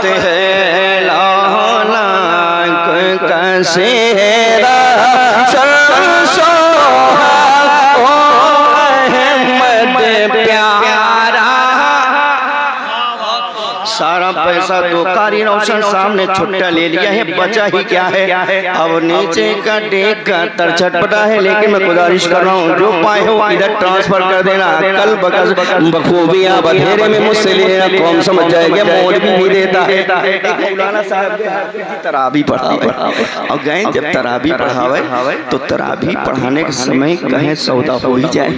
है लौना कसेरा सरसो ओ अहमद प्यारा। सारा पैसा तो कारी रोशन साहब ने छुट्टा ले लिया है, बचा ही क्या है। अब नीचे का देख का तरछटपटा है, लेकिन मैं गुजारिश कर रहा हूँ जो पाए हो इधर ट्रांसफर कर देना। कल बखूबियाँ बधेरे में मुझसे लेना, कौन समझ जाएगा। मौलवी भी देता है। मौलाना साहब तराबी पढ़ावे और गए जब तराबी पढ़ावे तो तराबी पढ़ाने के समय कहें सौदा हो ही जाए।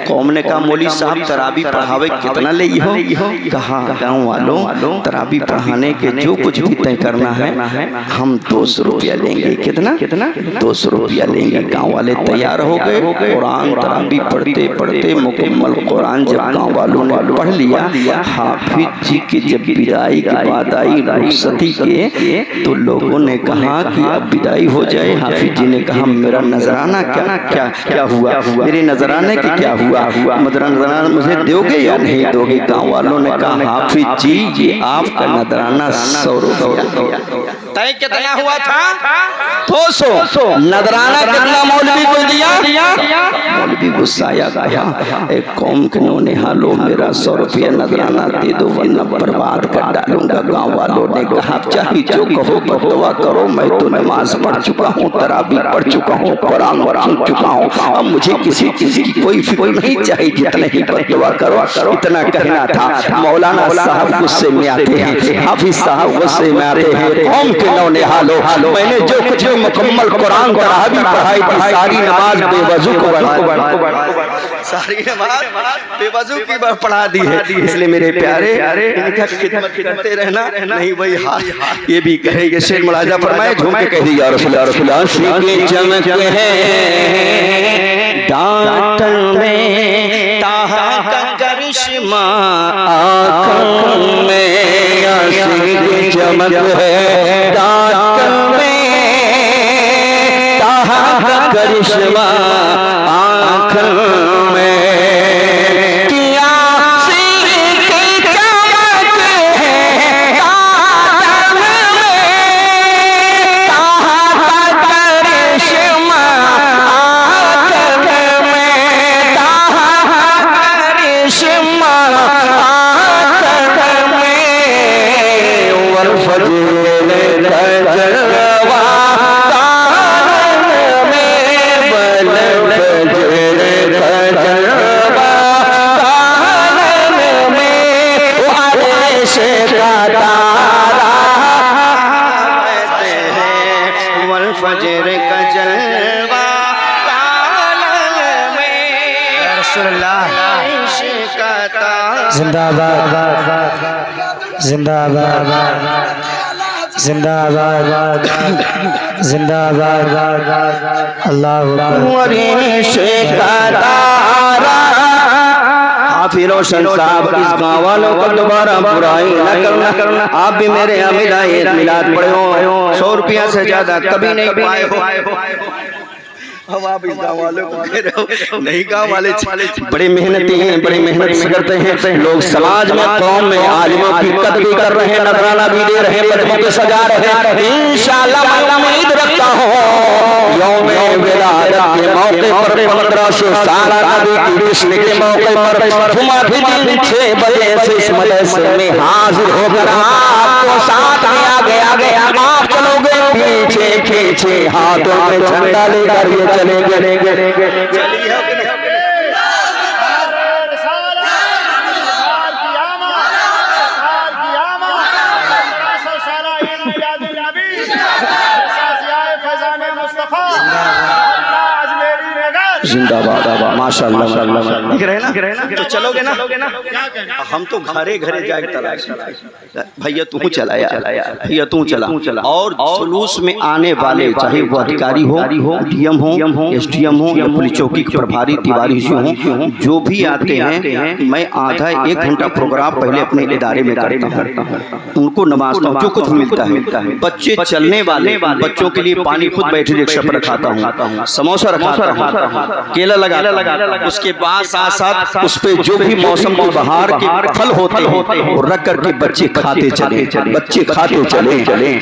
कौम ने कहा मौली साहब तराबी पढ़ावे कितना ले हो। कहा गाँव वालों तराबी पढ़ाने के जो कुछ भी तय करना है हम 200 रुपया लेंगे। कितना 200 रुपया लेंगे। गांव वाले तैयार हो गए। कुरान तराबी पढ़ते पढ़ते मुकम्मल कुरान जब गांव वालों ने पढ़ लिया, हाफिज जी की जब विदाई की बात आई रुखसती के, तो लोगों ने कहा कि अब विदाई हो जाए। हाफिज जी ने कहा मेरा नजराना क्या हुआ, मेरे नजराने की क्या हुआ, नजराना मुझे दोगे या नहीं दोगे। गाँव वालों ने कहा हाफिज जी ये आपका नजराना 100 रुपया। तय कितना हुआ था 200। नजराना कितना मौलवी को दिया। मौलवी गुस्साया गया, एक कौम के नौने हालो मेरा 100 रुपया नजराना दे दो वरना बर्बाद कर डालूंगा। गाँव वालों ने कहा चाहे जो कहो बदुआ करो, मैं तो नमाज पढ़ चुका हूँ, तराबी पढ़ चुका हूँ, कुरान सुन चुका हूँ, अब मुझे किसी चीज की कोई फिक्र नहीं चाहिए, जितना ही बदुआ करो इतना कहना था। मौलाना साहब गुस्से में आते हैं, हाफिज साहब गुस्से में आते हैं। कौम के नौने हालो मैंने जो कुछ भी मुकम्मल कुरान तराबी पढ़ाई थी, सारी नमाज बेवजू को सारी नमाज बेवजू की पढ़ा दी है। इसलिए मेरे प्यारे इनका खिदमत करते रहना। नहीं भाई हाँ ये भी कहेंगे। शेर मुलाजा फरमाए झूम के कह दिया रसूलुल्लाह चमक है दांतन में ताहा का करिश्मा आँखों में, आशिक चमक है दांतन में ताहा का करिश्मा आँखों में। जिंदाबाद जिंदाबाद जिंदाबाद जिंदाबाद अल्लाह हाफिज रोशन साहब इस गाँव वालों को दोबारा बुराई न करना। आप भी मेरे यहाँ मिलाद पढ़े हो, 100 रुपया से ज्यादा कभी नहीं पाए हो। अब आप इस गाँव वालों को कह रहे हो। नहीं गाँव वाले बड़े मेहनती हैं, बड़ी मेहनत से करते हैं लोग। समाज में कौम में आलिमों की कदर भी कर रहे हैं, नजराना भी दे रहे हैं, बच्चों को सजा रहे हैं। इंशाअल्लाह मैं उम्मीद रखता हूँ यौम विलादत के मौके पर 1500 साल नबी की कृष्ण के मौके पर जुमा भी दिन 6 बजे से इस मदरसे में हाजिर होकर आपको साथ में आगे आप चलोगे, पीछे पीछे हाथों में झंडा लेकर ये चलेंगे। जिंदाबाद माशाअल्लाह दिख रहे ना। तो चलोगे ना। हम तो घरे घरे जाए भैया तू चला भैया तू चला। और जुलूस में आने वाले चाहे वो अधिकारी हो, डीएम हो, एसडीएम हो या पुलिस चौकी के प्रभारी तिवारी हो, जो भी आते हैं मैं आधा 1 घंटा प्रोग्राम पहले अपने इदारे में करता हूँ, उनको नवाजता हूँ जो कुछ मिलता है। बच्चे चलने वाले बच्चों के लिए पानी खुद बैठे रिक्शा पर रखाता हूँ, समोसा रखाता हूँ, केला लगा, उसके बाद साथ साथ उस पे जो भी मौसम के बाहर के फल होते हैं वो रख करके बच्चे खाते चले।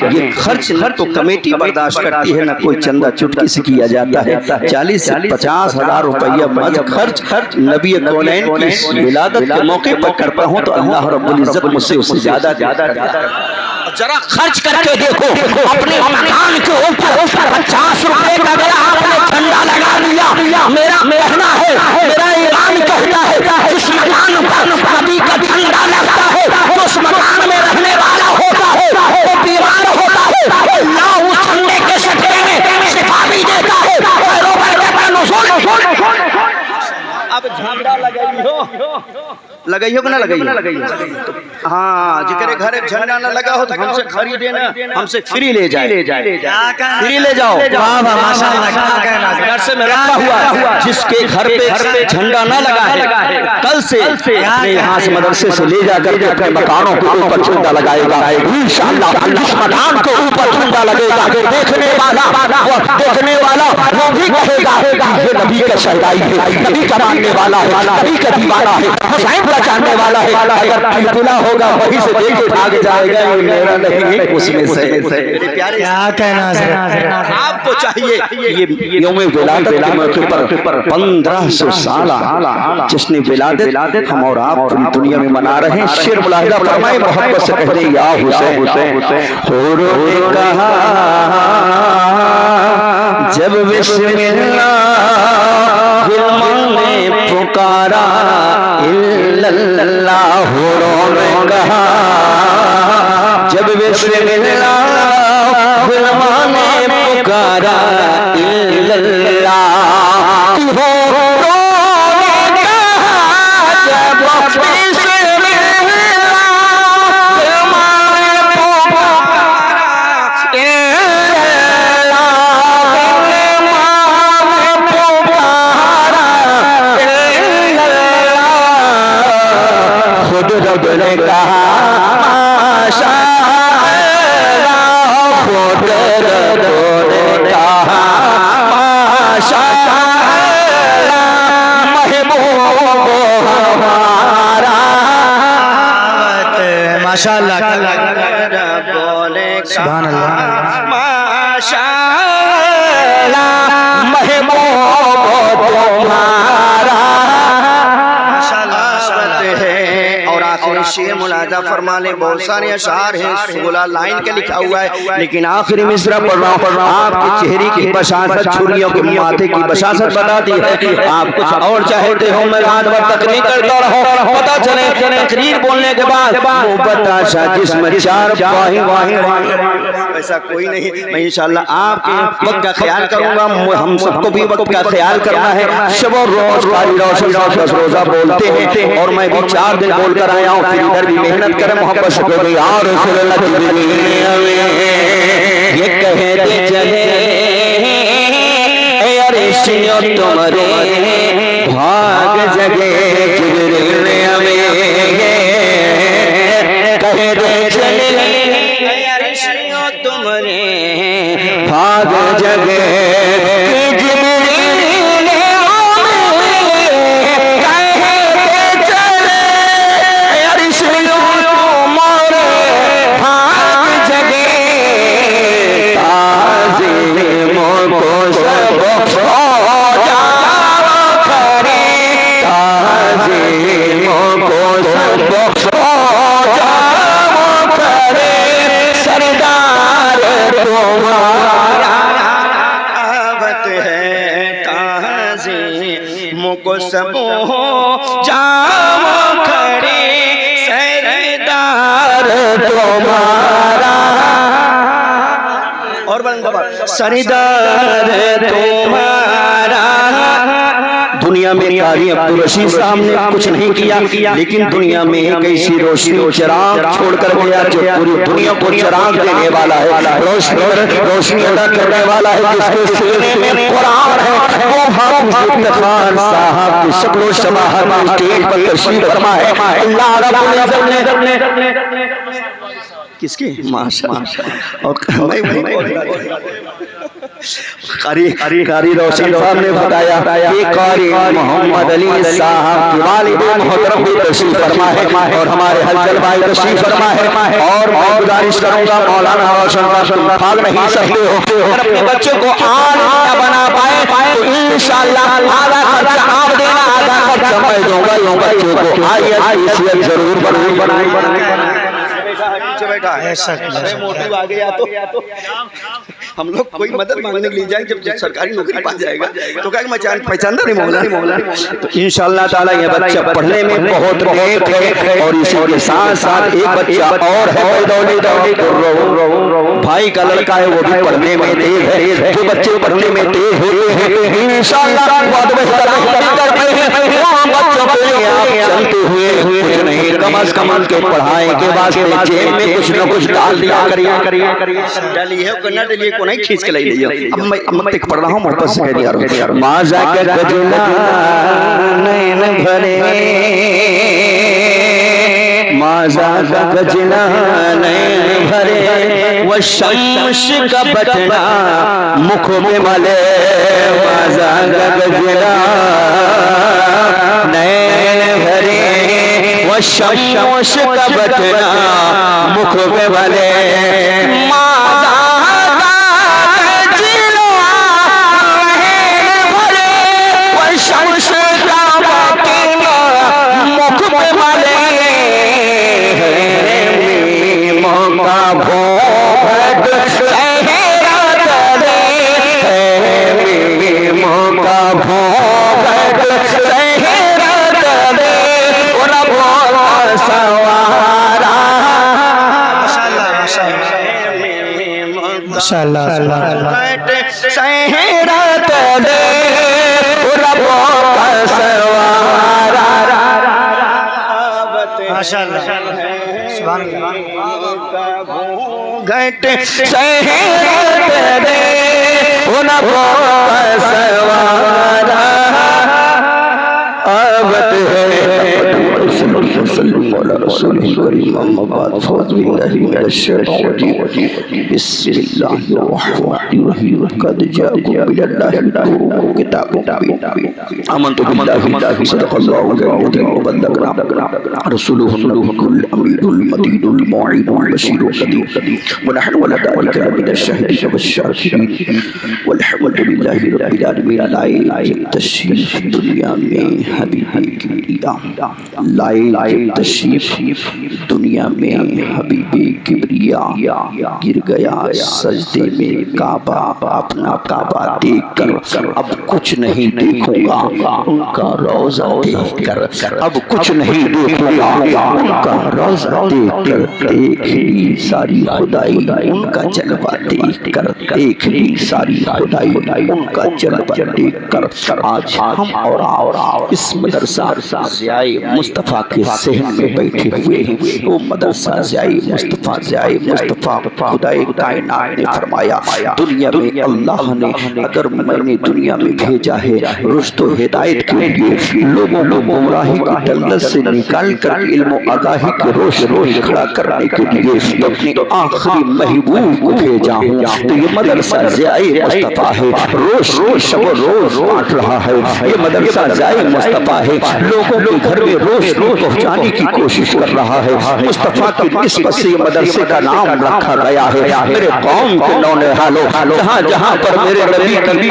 ये खर्च न तो कमेटी बर्दाश्त करती है, न कोई चंदा चुटकी से किया जाता है। 40 से 50 हजार रुपया मज खर्च नबी कौनैन की विलादत के मौके पर करता हूँ तो अल्लाह रब्बुल इज्जत मुझसे उससे ज्यादा जरा खर्च करके देखो। अपने मकान के ऊपर 50 रुपए का गया आपने झंडा लगा दिया। मेरा कहना है, मेरा ईमान कहता है, जिस मकान पर नबी का झंडा लगता है तो उस मकान में रहने वाला होता है, वो बीमार होता है, अल्लाह उस झंडे के सटके में शिफा भी देता है। अब झंडा लगाई हो कि ना लगाई हो? हाँ, जिक्र घर एक झंडा न लगा हो तो हमसे खरीदे ना, हमसे फ्री ले जाए, फ्री ले जाओ। घर से मैं रखा हुआ, जिसके घर पे झंडा ना लगा है कल से अपने यहाँ से मदरसे से ले जाकर के अपने मकानों के ऊपर झंडा लगाएगा इंशाअल्लाह। जिस मकान के ऊपर झंडा लगेगा देखने वाला वो भी कहेगा ये नबी का शहदाई है, नबी का मानने वाला है, नबी का दीवाना है, हुसैन का जानने वाला है। अगर तुलतुला होगा वहीं से देख के भाग जाएगा, ये मेरा नहीं है उसमें से। मेरे प्यारे क्या कहना आपको चाहिए ये यौम विलादत के मौके पर 1500 साल जश्न विलादत हम और आप पूरी दुनिया में मना रहे हैं। शेर मुलाहिजा फरमाए मोहब्बत से कह दे या हुसैन। हुरो ने कहा जब बिस्मिल्लाह ने पुकारा इल्लल्लाह, हुरो ने कहा जब बिस्मिल्लाह ने पुकारा इल्लल्लाह, माशाअल्लाह बोले सुभान अल्लाह माशाअल्लाह महबूब तुम्हारा है। और आखिरी शेर मुलाजा फरमा ले, बहुत सारे अशार हैं 16 लाइन के लिखा हुआ है, लेकिन आखिरी मिसरा पढ़ रहा हूँ। आपके चेहरे की बशासत छुरियों के माथे की बशासत बता दी है। आप कुछ और चाहते हो मैं रात भर तकरीर करता रहूं, पता चले तकरीर बोलने के बाद वो बताशा जिसमें 4 वाही ऐसा कोई नहीं। मैं इंशाअल्लाह आपके वक्त का ख्याल करूंगा, हम सबको भी वक्त का ख्याल करना है। शब और रोज कारी रोशन 10 रोजा बोलते हैं और मैं भी 4 दिन बोलकर आया हूँ। फिर इधर भी मेहनत करें, मोहब्बत से बोले या रसूल अल्लाह ये कहते चले अरिशियो तुम्हारे भाग जगे जिब्रील हमें कहते चले अरिशियो तुम्हारे भाग जगे को सबो जाओ खड़े सरदार तुम्हारा और सरदार तुम्हारा। दुनिया में कारी अब्दुल रशीद साहब ने कुछ नहीं किया, लेकिन दुनिया में एक ऐसी रोशनी चिराग छोड़कर गया जो पूरी दुनिया को चिराग देने वाला है, रोशनी अदा करने वाला है, जिसके सीने में कुरान है। वो हाफिज इफ्तिखार साहब की शक्ल व शबाहत में स्टेज पर तशरीफ फरमा है। अल्लाह रब्बुल इज्जत ने किसकी माशाअल्लाह और कारी रोशन साहब ने बताया कि कारी मोहम्मद अली साहब की वालिद मोहतरम भी तशरीफ फरमा है और हमारे हलचल भाई तशरीफ फरमा है। और मैं गुजारिश करूंगा मौलाना रोशन साहब तुम भाग नहीं सकते हो, अगर अपने बच्चों को आलिम न बना पाए तो इंशाअल्लाह आधा खर्चा आप देना, आधा खर्चा मैं दूंगा इन बच्चों को। आइए जरूर बनाएंगे। बैठा है मोटू आ गया तो हम लोग कोई मदद मांगने के लिए जाएंगे, जब सरकारी नौकरी पा जाएगा तो क्या मैं पहचानता नहीं मौला। तो इंशाअल्लाह ताला ये बच्चा पढ़ने में बहुत नेक है और इसी के साथ साथ एक बच्चा और है भाई का लड़का है, वो भी पढ़ने में तेज है। जो बच्चे पढ़ने में तेज होते हैं इंशाअल्लाह चलते हुए कुछ नहीं कम अज कम के पढ़ाई के वास्ते जेब में कुछ न कुछ डाल दिया करिए डालिए करना डालिए को नहीं खींच के ले लियो। अब मैं तक पढ़ रहा हूं वापस कह दिया माजा के गजना नैन भरे माजा का गजना नैन भरे वो शम्स का बटना मुख में मले माजा का गजना नैन भरे वो शम्स का बटना मुख पे भले माजा का गजना नैन भरे वो शम्स का बटना मुख पे भले मौका भोग सहरा दे मौका भोग सहरा दे और सवारा माशाअल्लाह सहरा दे और सवारा माशाअल्लाह सुभान अल्लाह घट सहरा दे और सवारा आवत है दुनिया में तशरीफ दुनिया में हबीबे किबरिया गिर गया सजदे में काबा अपना काबा देखकर अब कुछ नहीं देखूंगा उनका रोजा देखकर अब कुछ नहीं देखूंगा उनका रोजा देखकर देख ली सारी खुदाई उनका जलवा देखकर देख ली सारी खुदाई उनका जलवा देखकर आज हम और इस मदरसा मुस्तफा के सहन में बैठे हुए हैं। वो मदरसा मुस्तफा खुदाए कायनात ने फरमाया दुनिया में अल्लाह ने अगर मैंने दुनिया में भेजा है रुश्द और हिदायत के लिए लोगों को गुमराही की दलदल से निकाल कर इल्म और आगाही के रोशनी खड़ा करने के लिए अपने आखिरी महबूब को भेजा हूँ। तो ये मदरसा मुस्तफा है, रोज शब रोज बांट रहा है। ये मदरसा मुस्तफा है, लोगों के घर में रोज पहुंचाने की कोशिश कर रहा है। मुस्तफा की निस्बत से मदरसे का नाम रखा गया है। मेरे कौम के नौने हालो जहाँ जहाँ पर मेरे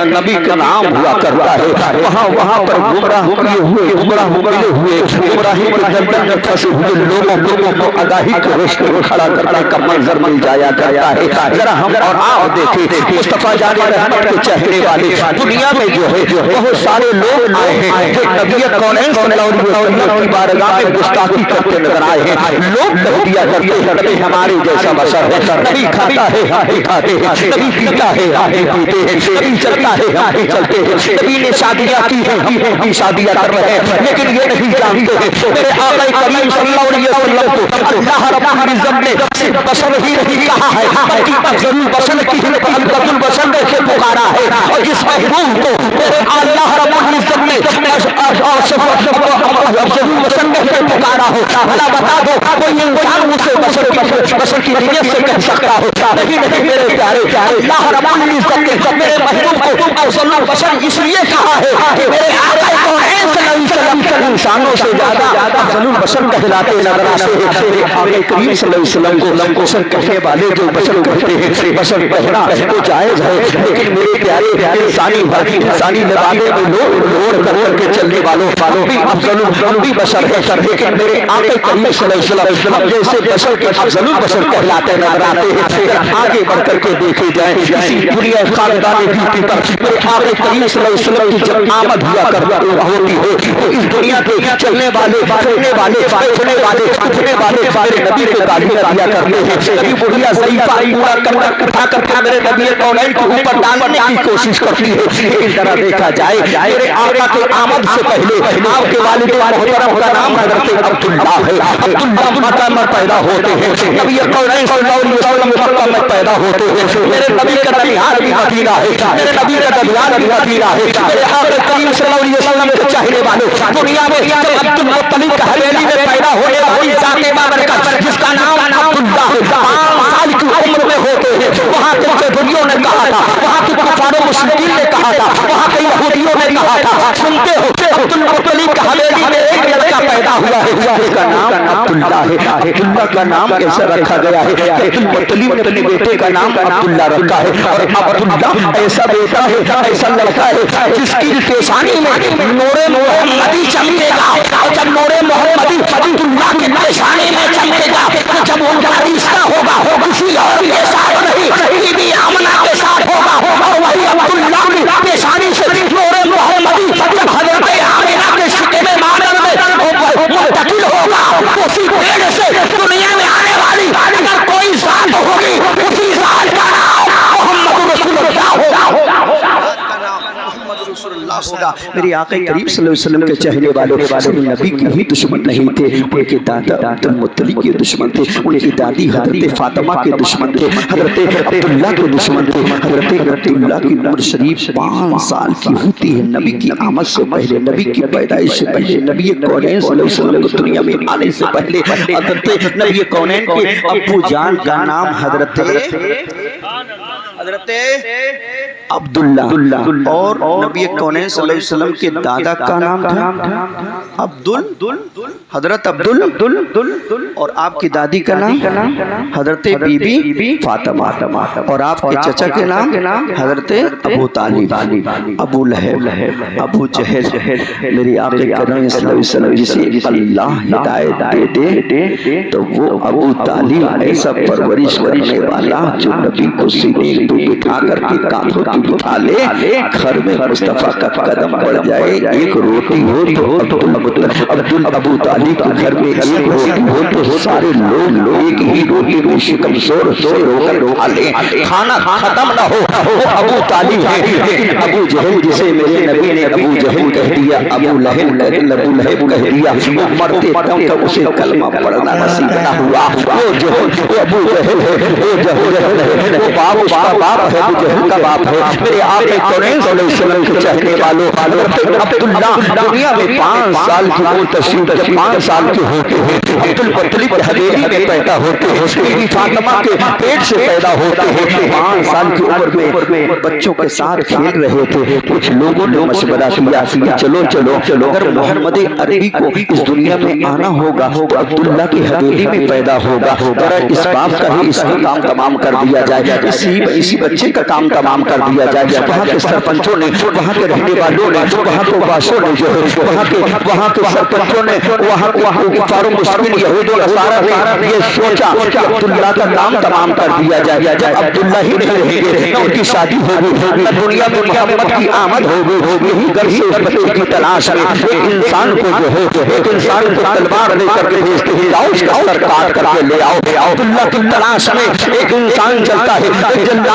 नबी का नाम हुआ करता है वहाँ पर गुमराह हुए गुमराही के दलदल में फंसे हुए लोगों को आगाही के रोशनी खड़ा करने का मंजर मिल जाया करता है। जरा हम और आप देखें मुस्तफा जाने रहमत के चेहरे वाले दुनिया में जो है बहुत सारे लोग आए हैं जो नबी कौनैन सल्लल्लाहु अलैहि वसल्लम की बारगाह में गुस्ताखी करते नजर आए हैं। लोग तहदिया करते हमारे जैसा बशर है, नहीं खाता है नहीं खाते हैं, नहीं पीता है नहीं पीते हैं, नहीं चलता है हम भी चलते हैं। नबी ने शादियां की हैं हम भी शादियां कर रहे हैं, लेकिन ये नहीं जानते हैं मेरे आका करीम सल्लल्लाहु अलैहि वसल्लम को अल्लाह रब्बुल इज्जत ने सिर्फ बशर ही नहीं कहा है बल्कि अफजलुल बशर की अफजलुल बशर से पुकारा है। और जिस महबूब को मेरे अल्लाह रब्बुल इज्जत ने अफजलुल बशर से पुकारा हो भला बता दो कोई इंसान उसे बशर की नीयत से कह सकता हूँ। नहीं नहीं मेरे प्यारे अल्लाह रब्बुल इज्जत ने मेरे महबूब को अफजलुल बशर इसलिए कहा है कि मेरे आका कौनैन सल्लल्लाहु अलैहि वसल्लम इंसानों से ज्यादा अफजलुल बशर कहलाते नजर आते हैं। आगे करीम सल्लल्लाहु अलैहि वसल्लम को बशर कहने वाले जो बशर कहते हैं बशर कहना तो जायज है, लेकिन मेरे प्यारे इंसानी लबादे में लोड़ करके चलने वालों भी अफजलुल भी बशर है। लेकिन मेरे आका करीम सल्लल्लाहु अलैहि वसल्लम जैसे बशर के अफजलुल बशर कहलाते नजर आते हैं। आगे बढ़ करके देखे जाए इसी दुनिया खानदानी ब्यूटी पर मेरे आका करीम सल्लल्लाहु अलैहि वसल्लम की जब आमद हुआ करती होती हो तो इस दुनिया के चलने वाले फिरने वाले बैठने वाले उठने वाले मेरे नबी को गालियां दिया करते हैं। कभी बुढ़िया ज़ईफ़ा पूरा उठा करके मेरे नबी कौनैन के ऊपर डालने की कोशिश करती है। इस तरह देखा जाए मेरे आका के आमद से पहले आपके वालिद मोहतरम का नाम हज़रत अब्दुल्ला है। अब्दुल्ला मक्का में पैदा होते हैं। नबी कौनैन सल्लल्लाहु अलैहि वसल्लम मक्का में पैदा होते हैं। मेरे नबी का ननिहाल भी मदीना है, मेरे नबी का ददियाल भी मदीना है। मेरे आका करीम सल्लल्लाहु अलैहि वसल्लम के चाहने वालों दुनिया में जब अब्दुल मुत्तलिब का हवेली में पैदा होने वाली जाते बाबरकत जिसका नाम अब्दुल्ला 5 साल की उम्र में होते हैं, वहाँ के जबरियों ने कहा था, वहाँ के कुफार मुश्रिकीन ने कहा था, वहाँ के यहूदियों ने कहा था, सुनते हो अब्दुल मुत्तलिब का हवेली में एक लड़का पैदा हुआ है, उसका नाम अब्दुल्ला है। अब्दुल्ला का नाम ऐसा रखा गया है कि अब्दुल मुत्तलिब ने अपने बेटे का नाम अब्दुल्ला रखा है। और अब्दुल्ला ऐसा बेटा है, ऐसा लड़का है जिसकी पेशानी में नूरे मोहम्मदी चमकेगा। और जब नूरे मोहम्मदी अब्दुल्ला की पेशानी में चमकेगा तो जब उनका रिश्ता होगा किसी और के साथ नहीं, बीबी आमना के साथ होगा। और वही अब्दुल्ला की पेशानी से नूरे मोहम्मदी जब हज़रत आमिना के शिके में मानव में मुंतकिल होगा, उसी पेड़ से दुनिया में आने वाली अगर कोई जात होगी उसी जात का नाम मोहम्मद रसूलुल्लाह होगा। मेरे आका करीम सल्लल्लाहु अलैहि वसल्लम के चाहने वालों नबी की ही दुश्मन नहीं थे, उनके दादा अब्दुल मुत्तलिब के दुश्मन थे, उनकी दादी हजरत फातिमा के दुश्मन थे, हजरत अब्दुल्ला के दुश्मन थे। हजरत अब्दुल्ला की उम्र शरीफ 5 साल की होती है। नबी की आमद से पहले, नबी की पैदाइश से पहले, नबी कौनैन सल्लल्लाहु अलैहि वसल्लम को दुनिया में आने से पहले हजरत नबी कौनैन के अब्बू जान का नाम हजरत अब्दुल्ला और नबी कौनैन सल्लल्लाहु अलैहि वसल्लम के दादा का नाम था अब्दुल हजरत अब्दुल और आपकी दादी का नाम हजरत बीबी फातिमा और आपके चचा के नाम हजरत अबू तालिब, अबू लहब, अबू जहल। मेरी आका करीम सल्लल्लाहु अलैहि वसल्लम जिसे अल्लाह हिदायत दे तो वो अबू तालिब ऐसा परवरिश करने वाला जो नबी को सीने पे बिठा करके कांधों पे उठा ले, घर में मुस्तफा का कदम बढ़ जाए, एक रोटी हो तो अबू तालिब के घर में एक रोटी हो तो सारे लोग एक ही रोटी में शिकम जोर होकर उठा ले, खाना खत्म ना हो वो अबू तालिब है। लेकिन अबू जहल जिसे मेरे नबी ने अबू जहल कह दिया, अबू लहब कह दिया, वो मरते दम तक उसे कलमा पढ़ना नसीब ना हुआ। वो अबू जहल है, वो बाप उसका बाप है, अबू जहल का बाप है। मेरे आका कौनैन सल्लल्लाहु अलैहि वसल्लम के चाहने वालों अब्दुल्ला दुनिया में 5 साल की उम्र तशरीफ 5 साल के होते हैं अब्दुल मुत्तलिब के हवेली में पैदा होते हैं, बीबी फातिमा के पेट से पैदा होते हैं। 5 साल की उम्र में बच्चों के साथ खेल रहे थे। कुछ लोगों ने मशवरा किया चलो अगर मोहम्मद अरबी को इस दुनिया में आना होगा तो अब्दुल्ला की हवेली में पैदा होगा, अगर इस बाप का ही इसका काम तमाम कर दिया जाए, इसी बच्चे का काम तमाम कर दिया जाए। वहाँ के सरपंचों ने, वहाँ के रहने वालों ने, वहाँ के वासियों ने, जो वहाँ के सरपंचों ने, वहाँ के फारूक मुस्लिम यहूद और नसारा ने ये सोचा कि अब्दुल्ला का काम तमाम कर दिया जाए। जब अब्दुल्ला ही नहीं रहेंगे न उनकी शादी होगी, न दुनिया में मोहम्मद की आमद होगी। यही घर से उस बच्चे की तलाश में एक इंसान को जो है, एक इंसान को तलवार लेकर के भेजते हैं, जाओ उसका सर काट करके ले आओ। अब्दुल्ला की तलाश में एक इंसान चलता है,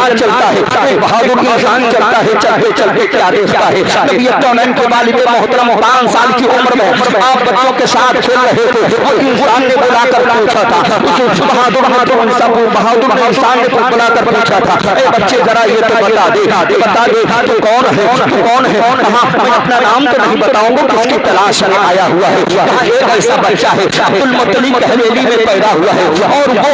जन्नात चलता है, एक बहादुर इंसान चलता है, चलते चलते क्या देखता है, नबी कौनैन के वालिद मोहतरम 5 साल की उम्र में आप बच्चों के साथ खेल रहे थे, वो इंसान ने बुलाकर पूछा था, उस बहादुर इंसान ने बुलाकर पूछा था, ए बच्चे जरा ये तो बता दे तू कौन है, कहाँ मैं अपना नाम तो नहीं बताऊंगा, किसकी तलाश में आया हुआ है, यहाँ एक ऐसा बच्चा है अब्दुल मुत्तलिब की हवेली में पैदा हुआ है और वो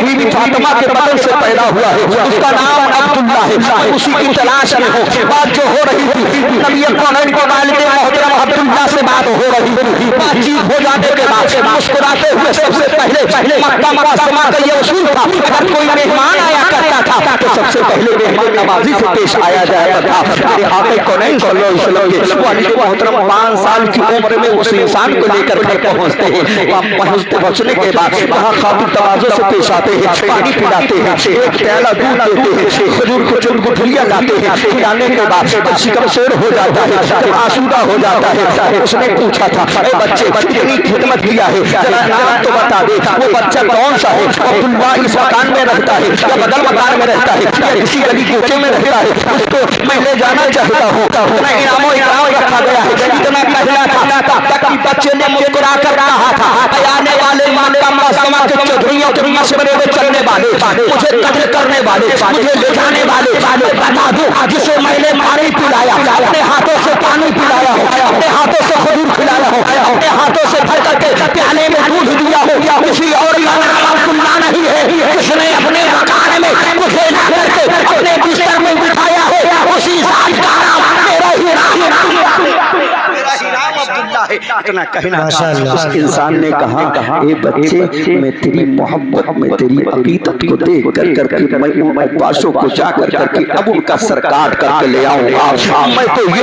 बीबी फातिमा के बदन से पैदा हुआ है, उसका नाम अब्दुल्ला है, उसी की तलाश में हो। बात जो हो रही थी नबी कौनैन के वालिद मोहतरम अब्दुल्ला से बात हो रही थी, बातचीत हो जाने के बाद मुस्कुराते हुए सबसे पहले मक्का मुकर्रमा का ये उसूल था, अगर कोई मेहमान आया करता था तो सबसे पहले मेहमान नवाजी से पेश आया जाता था। मेरे आका कौनैन सल्लल्लाहु अलैहि वसल्लम के वालिद मोहतरम 5 साल की उम्र में उस इंसान को लेकर घर पहुंचते हैं, पहुंचने के बाद वहाँ खातिर तवाज़ु से पेश आते हैं, पानी पिलाते हैं, एक प्याला दूध देते हैं, खजूर को चुन गुठलियां लाते हैं, पिलाने के बाद शिकम शेर हो जाता है, आसूदा हो जाता है। उसने पूछा था, अरे बच्चे कितनी खिदमत किया है, जरा नाम तो बता दे, वो बच्चा कौन सा है, अब्दुल्ला इस मकान में रहता है या बदल मकान में रहता है या किसी गली कूचे में रहता है, उसको मैं ले जाना चाहता हूँ। इतना इनामो इकराम रखा गया है, इतना कहना था ताकि बच्चे ने मुस्कुरा कर कहा था, आने वाले मक्का मुकर्रमा के चौधरियों के मशवरे में चलने वाले, मुझे कत्ल करने वाले, मुझे ले जाने वाले बता दो, जिसे मैंने पानी पिलाया, अपने हाथों से पानी पिलाया हो, अपने हाथों से खजूर खिलाया हो, अपने हाथों से भर करके प्याले में दूध दिया हो, किसी और का नाम अब्दुल्ला नहीं है, जिसने अपने मकान में मुझे ला करके अपने बिस्तर में बिठाया है, उसी जात का नाम मेरा ही नाम अब्दुल्ला है। इतना कहना उस इंसान ने कहा, ए बच्चे मैं तेरी मोहब्बत में तेरी अकीदत को देख कर करके मैं उन अब्बासों को जा कर करके अब उनका सर काट करके ले आऊंगा। मैं तो ये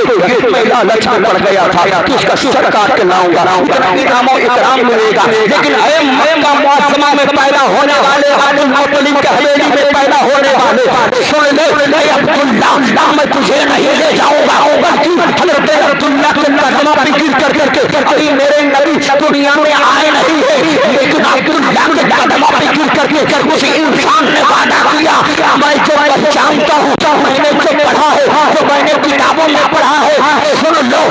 मैं लालच में पड़ गया था कि उसका सर काट के लाऊंगा, इतना इनामो इकराम मिलेगा, लेकिन ऐ मक्का मुकर्रमा में पैदा होने वाले अब्दुल मुत्तलिब की हवेली में पैदा होने वाले सुन ले अब्दुल्ला, मैं तुझे नहीं ले जाऊंगा, बल्कि हज़रत अब्दुल्ला के कदमों पे गिर कर करके अभी मेरे नबी दुनिया में आए नहीं है, लेकिन अब्दुल्ला के कदमों पे गिर करके उस इंसान ने वादा किया, मैं जो पहचानता हूँ, मैंने जो पढ़ा है, जो मैंने किताबों में पढ़ा है, सुन लो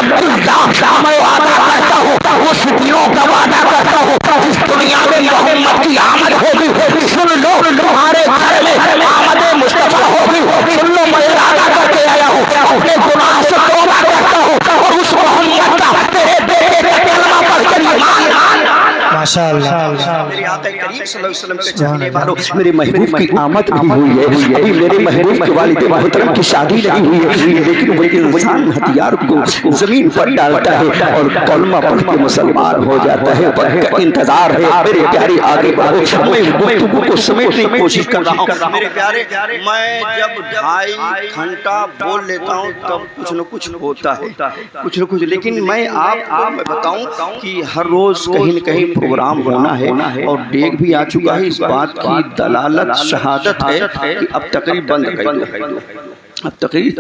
अब्दुल्ला, मैं वादा करता हूँ, उस दिनों का वादा करता हूँ जिस दुनिया में मोहम्मद की आमद होगी, सुन लो तुम्हारे घर में आमद मुस्तफा होगी, सुन लो मैं वादा करके आया हूँ, अपने गुनाह से तौबा करता हूँ और उस मोहम्मद का तेरे बेटे का कलमा पढ़कर ईमान। माशाअल्लाह, मेरे आका करीम सल्लल्लाहु अलैहि वसल्लम के चाहने वालों, मेरे महबूब की आमद भी हुई है, अभी मेरे महबूब के वालिद मोहतरम की शादी नहीं हुई है, लेकिन वो इंसान हथियार को जमीन पर डालता है और कलमा पढ़ के मुसलमान हो जाता है, वक्त इंतजार है। मेरे प्यारे आगे बढ़ो, मैं गुफ्तगू को समेटने की कोशिश कर रहा हूँ। मेरे प्यारे, मैं जब 2.5 घंटा बोल लेता हूँ तब कुछ न कुछ होता है, कुछ न कुछ, लेकिन मैं आपको बताऊं कि हर रोज कहीं न कहीं प्रोग्राम होना है और डेग भी आ चुका है, इस बात की दलालत शहादत है कि अब तकरीब बंद कर दो, अब तकरीब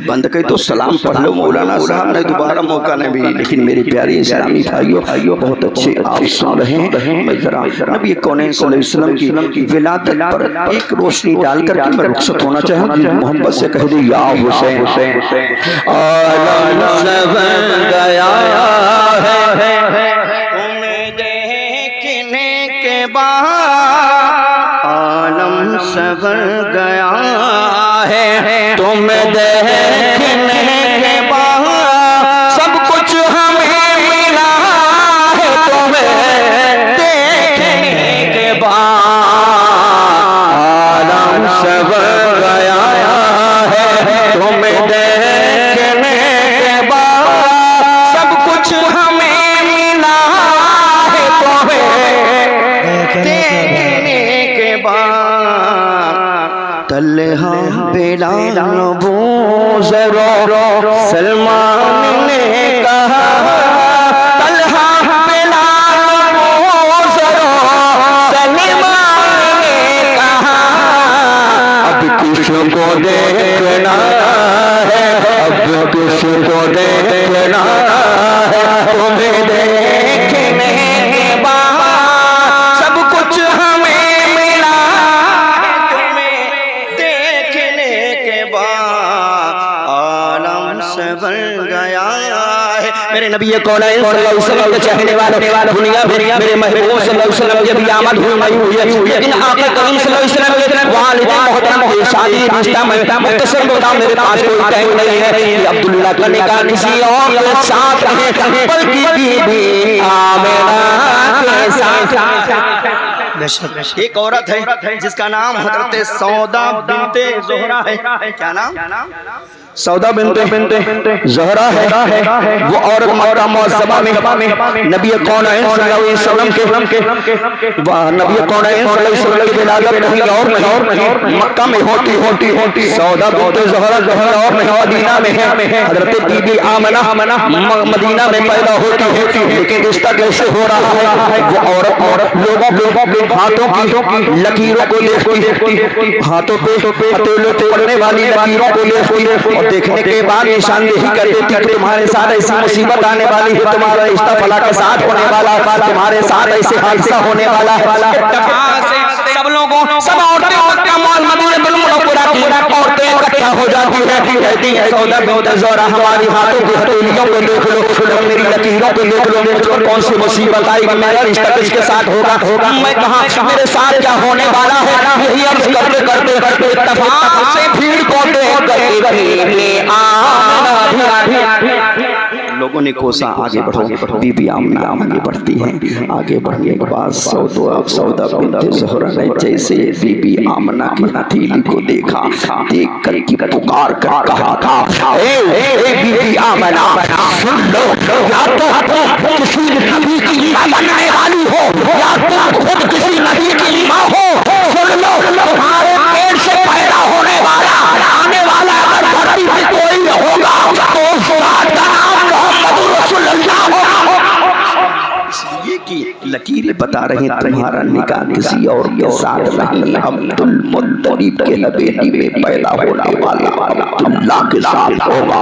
बंद कर दो, सलाम पढ़ लो मौलाना साहब, नहीं दोबारा मौका नहीं भी। लेकिन मेरे प्यारे इस्लामी भाइयों बहुत अच्छे आप सुन रहे हैं, मैं जरा नबी कौनैन सल्लल्लाहु अलैहि वसल्लम की विलादत पर एक रोशनी डालकर के मैं रुखसत होना चाहूँगा। मोहब्बत से कह दे या हुसैन, आलम सवर गया है आलम सवर गया है, तुम देखने के बाद सब कुछ हमें मिला है, तुम्हें देखने के बाद आलम सवर गया है, तुम देखने के बाद सब कुछ हमें मिला है, तुम्हें देखने के बाद तलहा बेलाल बूज़रो सलमान ने कहा, तलहा बेलाल बूज़रो सलमान ने कहा, अब किसको देखना है, अब किसको देखना है, तुम्हें देखने के बाद सब कुछ हमें मिला, तुम्हें मेरे नबी कौनैन सल्लल्लाहु अलैहि वसल्लम के चाहने वाले दुनिया में मेरे महबूब सल्लल्लाहु अलैहि वसल्लम की भी आमद हुई है, लेकिन आका करीम सल्लल्लाहु अलैहि वसल्लम के वालिद मोहतरम की शादी रिश्ता में मुख्तसर बताऊं, मेरे पास कोई टाइम नहीं है अब्दुल्लाह का निकाह किसी और के साथ नहीं बल्कि बीबी आमिना के साथ। एक औरत है जिसका नाम हजरत सौदा बिनते ज़ोहरा है। क्या नाम? सौदा बिनते ज़ोहरा है। वो औरत मक्का मुअज़्ज़मा में नबी कौनैन सल्लल्लाहु अलैहि वसल्लम के नबी कौनैन सल्लल्लाहु अलैहि वसल्लम की विलादत कहीं और नहीं मक्का में होती सौदा बिनते ज़ोहरा और मदीना में है। हजरत बीबी आमिना मदीना में पैदा होती, लेकिन रिश्ता कैसे हो रहा है? वो औरत लोगों के हाथों की लकीरों को देखती, हाथों पे हथेलियों पे पड़ने वाली लकीरों को देखती, देखने के बाद निशानदेही कर देती कि तुम्हारे साथ ऐसी मुसीबत आने वाली है, तुम्हारा रिश्ता फला के साथ होने वाला, तुम्हारे साथ ऐसे हादसा होने वाला है। सब लोगों सब औरतें औरतें इकट्ठा हो जाती है, कहती है सौदा बिनते ज़ोहरा हमारी हाथों की हथेलियों को देख लो, मेरी लकीरों को देख लो, मुझ पर कौन सी मुसीबत आएगी, मेरा रिश्ता किसके साथ होगा, मैं कहाँ मेरे साथ क्या होने वाला है। यही अर्ज करते इत्तेफाक से भीड़ को लोगों ने कोसा आगे बढ़ो। बीबी आमिना आगे बढ़ती हैं। आगे बढ़ने के बाद सौदा बिनते ज़ोहरा ने जैसे बीबी आमिना की हथेली को देखा, देख कर की पुकार कर कहा था, ए बीबी आमिना सुन लो, या तो किसी नबी की मां बनने वाली हो या तुम खुद किसी नबी की मां हो। सुन लो, तुम्हारे पेट से पैदा होने वाला आने वाला अगर धरती पे कोई होगा तो फुरात का नाम मोहम्मद रसूलुल्लाह होगा। इसलिए कि लकीरें बता रहे तुम्हारा निकाह किसी और के साथ नहीं, अब्दुल मुत्तलिब के हवेली में पैदा होने वाला अब्दुल्लाह के साथ होगा।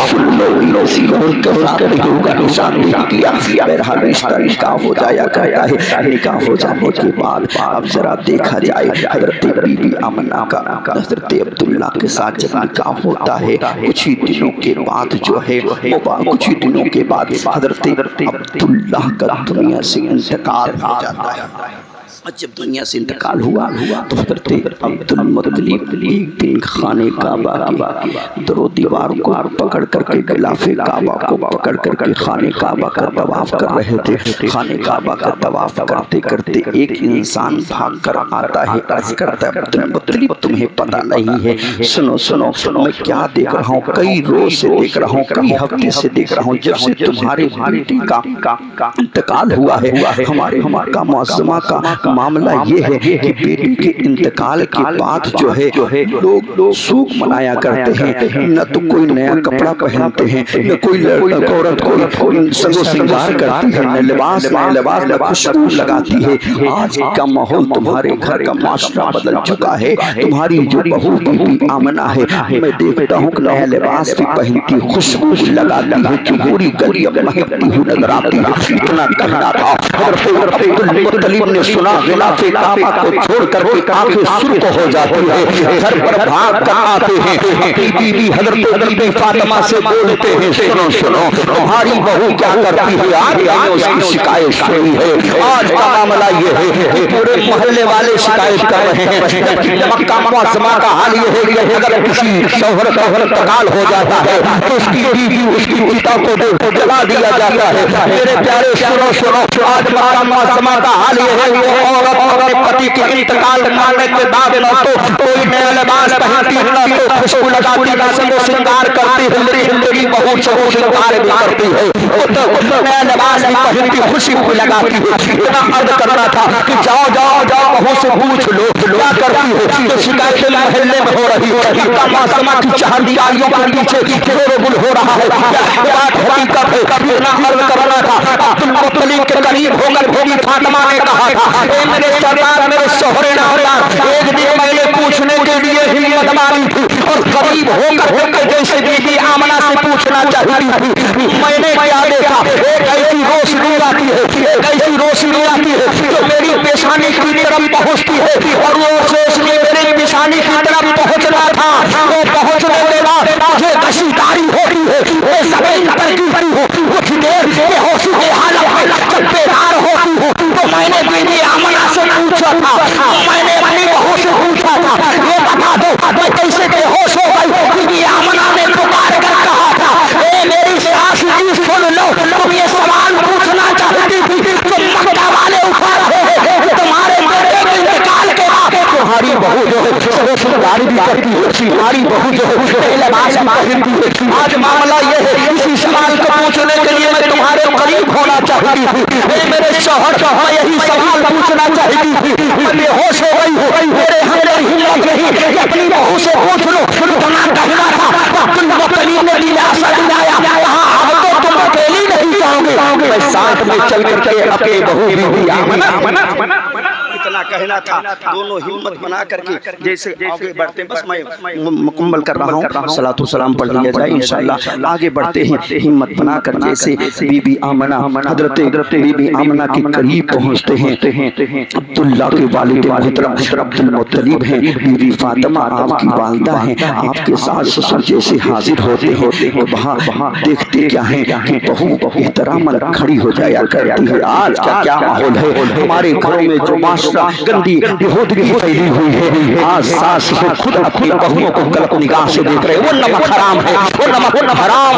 सुन लो, किसी और के साथ नहीं होगा। निशान नहीं किया, बहरहाल रिश्ता निकाह हो जाया करता है। निकाह हो जाने के बाद अब जरा देखा जाए हजरत बीबी आमिना का हजरत अब्दुल्लाह के साथ जब निकाह होता है, कुछ ही दिनों के बाद जो है कुछ ही दिनों के बाद हजरत अब्दुल्लाह का दुनिया से इंतकाल हो जाता है। जब दुनिया से इंतकाल हुआ तो हजरत अब्दुल मुत्तलिब एक दिन खाने काबा की दरो दीवार को पकड़ करके गिलाफे काबा को पकड़ करके खाने काबा का तवाफ कर रहे थे। खाने काबा का तवाफ करते करते एक इंसान भाग कर आता है, अर्ज करता है, अब्दुल मुत्तलिब तुम्हें पता नहीं है, सुनो मैं क्या देख रहा हूँ, कई रोज से देख रहा हूँ, कई हफ्ते से देख रहा हूँ, जब से तुम्हारे बेटे का इंतकाल हुआ है। हमारे मक्का मुअज़्ज़मा का मामला ये है कि बेटे के इंतकाल के बाद जो है लोग शोक मनाया करते हैं, न तो कोई नया कपड़ा पहनते हैं, न कोई औरत को सजो श्रृंगार करती है, न लिबास न खुशबू लगाती है। आज का माहौल तुम्हारे घर का माशरा बदल चुका है। तुम्हारी जो बहू बीबी आमिना है, मैं देखता हूँ नया लिबास भी पहनती, खुशबू लगाती है, जो पूरी गली महकती हुई नजर आती है। इतना कहना था। अब्दुल मुत्तलिब ने सुना, गिलाफे काबा को छोड़ करके आंखें सुर्ख हो जाती है, घर पर भाग कर आते हैं। बीबी हजरत बीबी फातिमा से बोलते हैं, सुनो तुम्हारी बहू क्या करती है, आज मैंने उसकी शिकायत सुनी है। आज का मामला ये है कि पूरे मोहल्ले वाले शिकायत कर रहे हैं। मक्का मुअज़्ज़मा का हाल ये है कि अगर किसी शौहर का इंतकाल हो जाता है तो उसकी बीवी उसकी पिता को जला दिया जाता है। मेरे प्यारे सुनो, आज मक्का मुअज़्ज़मा का हाल ये है कि औरत अपने पति के इंतकाल करने के बाद न तो कोई नया लिबास पहनती, न तो खुशबू लगाती, न सजो श्रृंगार करती, हिंदरी बहुत सजो श्रृंगार भी करती है, नया लिबास भी पहनती, खुशबू लगाती है। इतना अर्ज करना था कि जाओ बहू से पूछ लो क्या करती है। तो शिकायत मोहल्ले में हो रही है, मुअज़्ज़मा की चाहनियों के पीछे शोरगुल हो रहा है। बात हकीकत है। इतना अर्ज करना था। अब्दुल मुत्तलिब के करीब होकर बीबी फातिमा ने कहा था, मेरे सरदार, मेरे शौहरे नामदार, एक दिन मैंने पूछने के लिए हिम्मत मारी थी और करीब होकर जैसे बीबी आमिना से पूछना चाहती थी, मैंने क्या देखा, एक ऐसी रोशनी आती है जो मेरी पेशानी की तरफ पहुंचती है, और वो रोशनी मेरी पेशानी की तरफ पहुंचना था, वो पहुंचने के बाद मुझे कशीदारी होती है, वो सफेद कलर की बनी हो, वो कुछ देर बेहोशी के हालत में जब बेदार होती हूँ तो मैंने बीबी आमना से पूछा था, मैंने अपनी बहू से पूछा था, ये बता दो मैं कैसे बेहोश हो गई। बीबी आमना ने पुकार कर कहा था, ए मेरी सास जी सुन लो, तुम ये सवाल पूछना चाहती थी, तुम मक्का वाले उठा रहे हैं, तुम्हारे बेटे के इंतकाल के बाद तुम्हारी बहू जो है समझदारी भी करती है, तुम्हारी बहू जो है लिबास पहनती है। आज मामला ये है, इसी सवाल को पूछने के लिए मैं तुम्हारे करीब होना चाहती थी। मेरे शौहर मैं यही सवाल पूछना चाहती थी, मैं बेहोश हो गई हूँ, मेरे अंदर हिम्मत नहीं, अपनी बहू से पूछ लो। तुम्हारा कहना था तुम मुतलीब ने दिलासा दिलाया, अब तो तुम अकेली नहीं जाओगे, मैं साथ में चल करके अपने बहू बीबी आमना इतना कहना था। दोनों हिम्मत बना करके जैसे आगे बढ़ते, बस मैं मुकम्मल कर रहा हूँ, सलातो सलाम पढ़ लिया जाए इंशाअल्लाह। आगे बढ़ते हैं हिम्मत बना कर, जैसे बीबी आमना हजरत बीबी आमना के करीब पहुँचते हैं। अब्दुल्ला के वालिद मोहतरम अब्दुल मुत्तलिब हैं, बीबी फातिमा आपकी वालिदा हैं, आपके सास ससुर जैसे हाजिर होते हैं। वहाँ देखते क्या है कि बहू एहतरामन खड़ी हो जाया करती है। आज का क्या माहौल है हमारे घरों में, जो माशरा गंदी बेहूदगी फैली हुई है। आज सास खुद अपनी बहुओं को गलत निगाह से देख रहे हैं। वो नमक हराम है, वो नमक हराम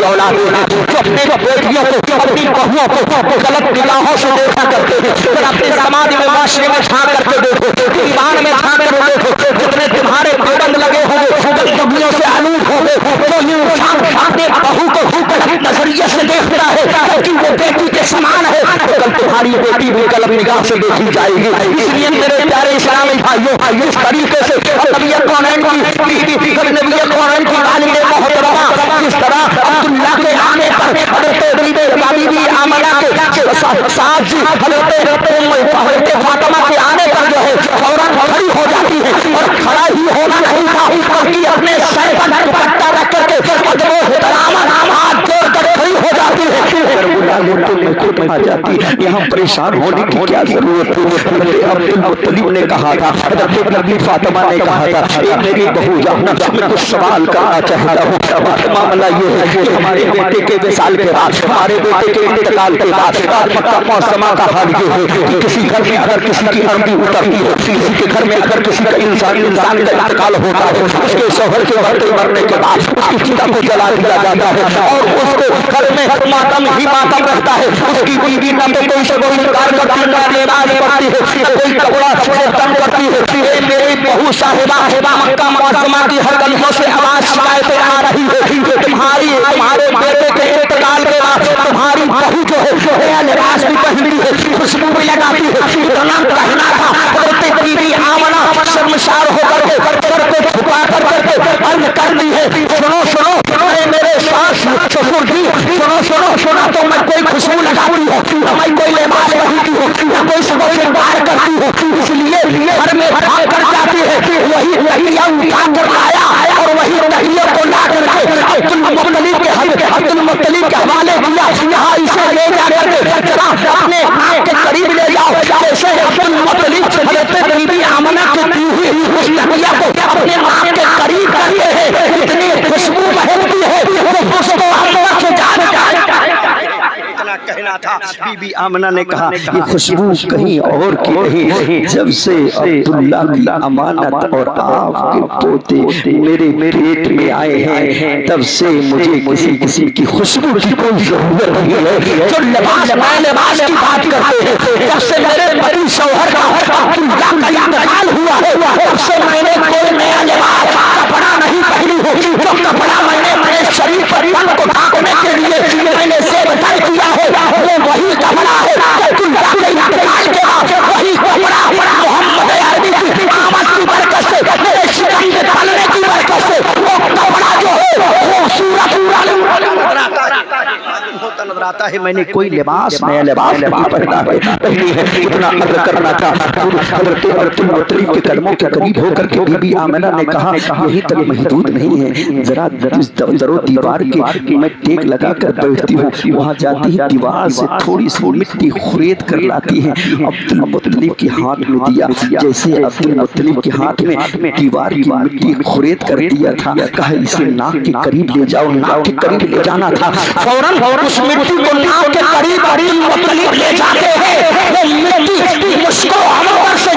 औलाद है जो अपने बेटियों को अपनी बहुओं को गलत निगाहों से देखा करते हैं। फिर अपने समाज में माशरे में झांक करके देखो, ईमान में झांक कर देखो, जितने तुम्हारे पाबंद लगे होंगे गलतियों से आलूद होंगे, तो इंसान अपने बहू को गलत नजरिए से देखता है क्योंकि वो बेटी के समान है, तो कल तुम्हारी बेटी भी गलत निगाह से देखी जाएगी। इसलिए मेरे प्यारे इस्लामी भाइयों, इस तरीके से नबी कौनैन की वालिद मोहतरमा जिस तरह अब्दुल्ला के आने पर बीबी आमना के साथ जी हजरत फातिमा के आने पर जो है फौरन खड़ी हो जाती है, और खड़ा ही होना नहीं था बल्कि अपने सर पर दुपट्टा रख करके हाथ जोड़ कर खड़ी हो जाती है। खुद आ जाती, यहाँ परेशान होने की क्या जरूरत है। अब्दुल मुत्तलिब ने कहा था, नबी फातिमा ने कहा था, मेरी बहू जाना मैं कुछ सवाल करना चाहता हूँ। मामला ये है कि हमारे बेटे के विसाल के बाद, हमारे बेटे के इंतकाल के बाद मक्का मौसमा का हाल ये है कि किसी घर में अगर किसी की अरबी उतरती है, किसी के घर में अगर किसी का इंसान का इंतकाल होता है, उसके शौहर के बढ़ते मरने के बाद उसकी चिता को जला दिया जाता है और उसको घर में मातम ही मातम रहता है। उसकी बीवी न तो कोई से कोई इंकार करती है, न नमाज पढ़ती है, न कोई कपड़ा तंग करती है। मेरी बहू साहिबा मक्का मुअज़्ज़मा की हर गलियों से आवाज शिकायतें आ रही है, तुम्हारे बेटे के इंतकाल के बाद तुम्हारी बहू जो है नया लिबास भी पहनती है, खुशबू भी लगाती है। इतना कहना था, हज़रत बीबी आमना शर्मसार होकर के सर को झुका कर अर्ज़ कर दी है, सुनो सुनो मेरे सास ससुर जी, सुनो तो मैं कोई खुशबू लगाती हूँ, मैं कोई लिबास पहनती हूँ, मैं कोई सबक से बाहर करती हूँ, इसलिए घर में भाग कर जाती है। वही तहिया उठा कर लाया और वही तहिया को ला करके अब्दुल मुत्तलिब के हवाले दिया, यहाँ इसे ले जा करके अपने नाक के करीब ले जाओ। जैसे अब्दुल मुत्तलिब हज़रत बीबी आमना की दी हुई उस तहिया को अपने नाक के करीब करते हैं, इतनी खुशबू बहती है वो उसको अंदर से इतना कहना था। बीबी आमना ने कहा, ये खुशबू कहीं और की नहीं, जब से अब्दुल्ला की अमानत और आपके पोते मेरे पेट में आए हैं तब से मुझे किसी की खुशबू की कोई जरूरत नहीं है। जो लिबास की बात करते हैं, जब से मेरे पति शौहर का अब्दुल्ला का इंतकाल हुआ है तब से मैंने कोई नया लिबास कपड़ा नहीं पहनी हो। जो कपड़ा मैंने शरीर पर तन को ढांकने के लिए मैंने सेब तय किया है, वो वही कपड़ा है अब्दुल्ला के इंतकाल के बाद, वही कपड़ा मोहम्मद अरबी की आमद की बरकत से, मेरे शिकम के पलने की बरकत से वो कपड़ा जो है वो सूरत नजर आता फरमाता है मैंने कोई लिबास नया लिबास नहीं पहना है। इतना अर्ज करना था, हज़रत अब्दुल मुत्तलिब के कदमों के करीब होकर के बीबी आमिना ने कहा यही तक महदूद नहीं है, जरा दरो दीवार के मैं टेक लगा कर बैठती हूँ, वहाँ जाती ही दीवार से थोड़ी सी मिट्टी खुरेद कर लाती है, अब्दुल मुत्तलिब के हाथ में दिया। जैसे अब्दुल मुत्तलिब के हाथ में दीवार की मिट्टी खुरेद कर दिया था, कहा इसे नाक के करीब ले जाओ, नाक के करीब ले जाना था। फौरन उस मिट्टी को नाक के करीब अब्दुल मुत्तलिब ले जाते हैं, वो मिट्टी मुझको अंबर से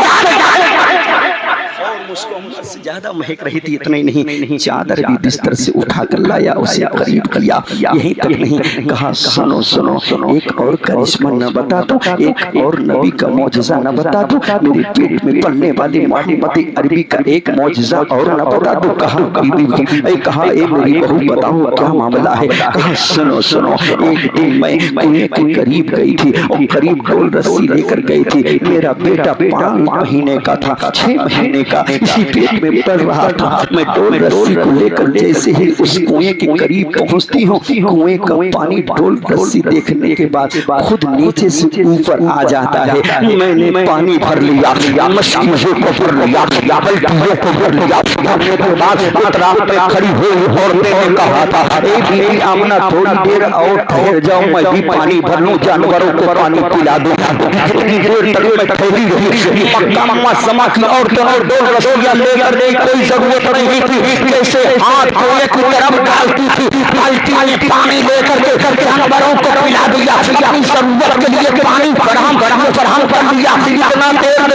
से ज्यादा महक रही थी। इतना ही नहीं, चादर भी बिस्तर से उठा कर लाया, उसे करीब किया। यहीं तक नहीं, कहा सुनो सुनो, एक और करिश्मा न बता दो, एक और नबी का मौजज़ा न बता दो, मेरे पेट में पलने वाली मोहम्मद अरबी का एक मौजज़ा और न बता दो। कहा बीबी, कहा ए मेरी बहू बताओ क्या मामला है। कहा सुनो सुनो, एक दिन मैं कुएं के करीब गई थी और करीब डोल रस्सी लेकर गई थी। मेरा बेटा 5 महीने का था, 6 महीने का, इसी पेट में पड़ रहा था। मैं डोल रस्सी को लेकर जैसे ही उस कुएं के करीब पहुंचती हूँ, कुएं का पानी डोल रस्सी देखने के बाद खुद नीचे से ऊपर आ जाता है। मैंने पानी भर लिया, मछलियों को भर लिया, बल्टियों को भर लिया। भरने के बाद अतराफ पे खड़ी हुई औरतें ने कहा था ए बीबी आमना थोड़ी देर और ठहर जाओ, मैं भी पानी भर लूं, जानवरों को पानी पिला दूं। इतनी देर तक मैं ठहरी रही। मक्का मुअज़्ज़मा की औरतें और डोल रस्सियां लेकर कोई जरूरत नहीं थी, जैसे हाथ कुएं की तरफ डालती थी, बाल्टी में पानी लेकर के जानवरों को पिला दिया। अपनी जरूरत के लिए पानी फराहम कर दिया। इतना देर हो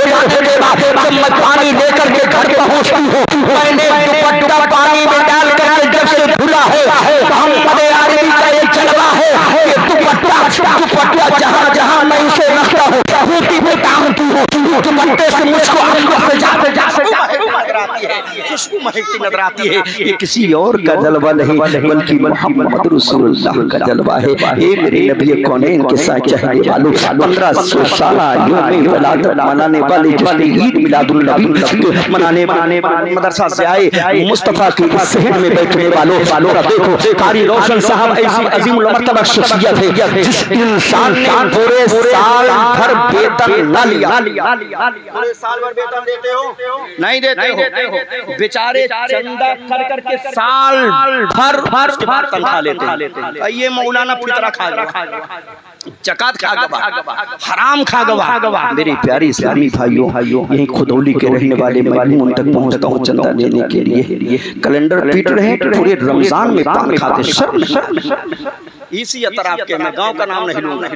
जाने के बाद जब मैं पानी लेकर के घर पहुंचती हूँ, मैंने दुपट्टा पानी में डाल कर जब से धुला है, मोहम्मद अरबी का ये जलवा है कि दुपट्टा जहाँ जहाँ मैं उसे रखता हूँ, दुपट्टे से मुझको खुशबू महकती नजर आती है। ये किसी और का जलवा नहीं बल्कि मोहम्मद रसूलुल्लाह का जलवा है। ए मेरे नबी कौनैन के साथ चाहने वालों, 1500 साल यौम विलादत मनाने वाले जिसने ईद मिलादुल नबी मनाने मदरसा से आए मुस्तफा के शहर में बैठने वालों का देखो कारी रोशन साहब ऐसी अजीम मर्तबा शख्सियत है जिस इंसान ने पूरे साल भर वेतन न लिया। पूरे साल भर वेतन देते हो? नहीं देते हो। बेचारे चंदा कर करके साल भर तनख्वाह लेते हैं। ये मौलाना फितरा खा गवा, जकात खा गवा, हराम खा गवा। मेरे प्यारे इस्लामी भाइयों, यही खुदौली के रहने वाले मैमून तक पहुंचता हूँ चंदा लेने के लिए। कैलेंडर पीट रहे पूरे रमजान में पान खाते, शर्म इसी अतराफ के, मैं गांव का नाम नहीं लूंगा,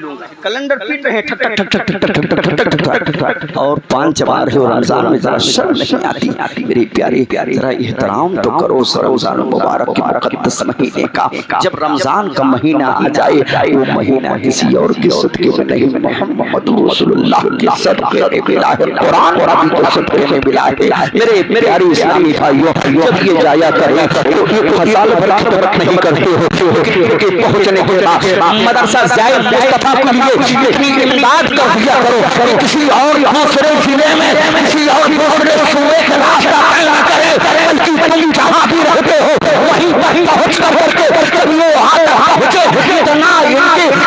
कैलेंडर पीट रहे ठक और पान चबा रहे हो रमजान में, जरा शर्म नहीं आती? मेरे प्यारे जरा एहतराम तो करो रमजान मुबारक के मुकद्दस महीने का। जब रमजान का महीना आ जाए, वो महीना किसी और के सदके में नहीं, मोहम्मद रसूलुल्लाह के सदके में मिला है, कुरान और अभी के सदके में मिला है। मेरे प्यारे इस्लामी भाइयों, जब ये जाया करें तो एक साल भर खिदमत नहीं करते हो, पहुंचने मदरसा जाए मुस्तफा के लिए इतनी इमदाद कर दिया करो, किसी और दूसरे जिले में, किसी और दूसरे सूबे का रास्ता तय न करे, बल्कि तुम जहाँ भी रहते हो वहीं पहुँच करके वो पहुँचे। इतना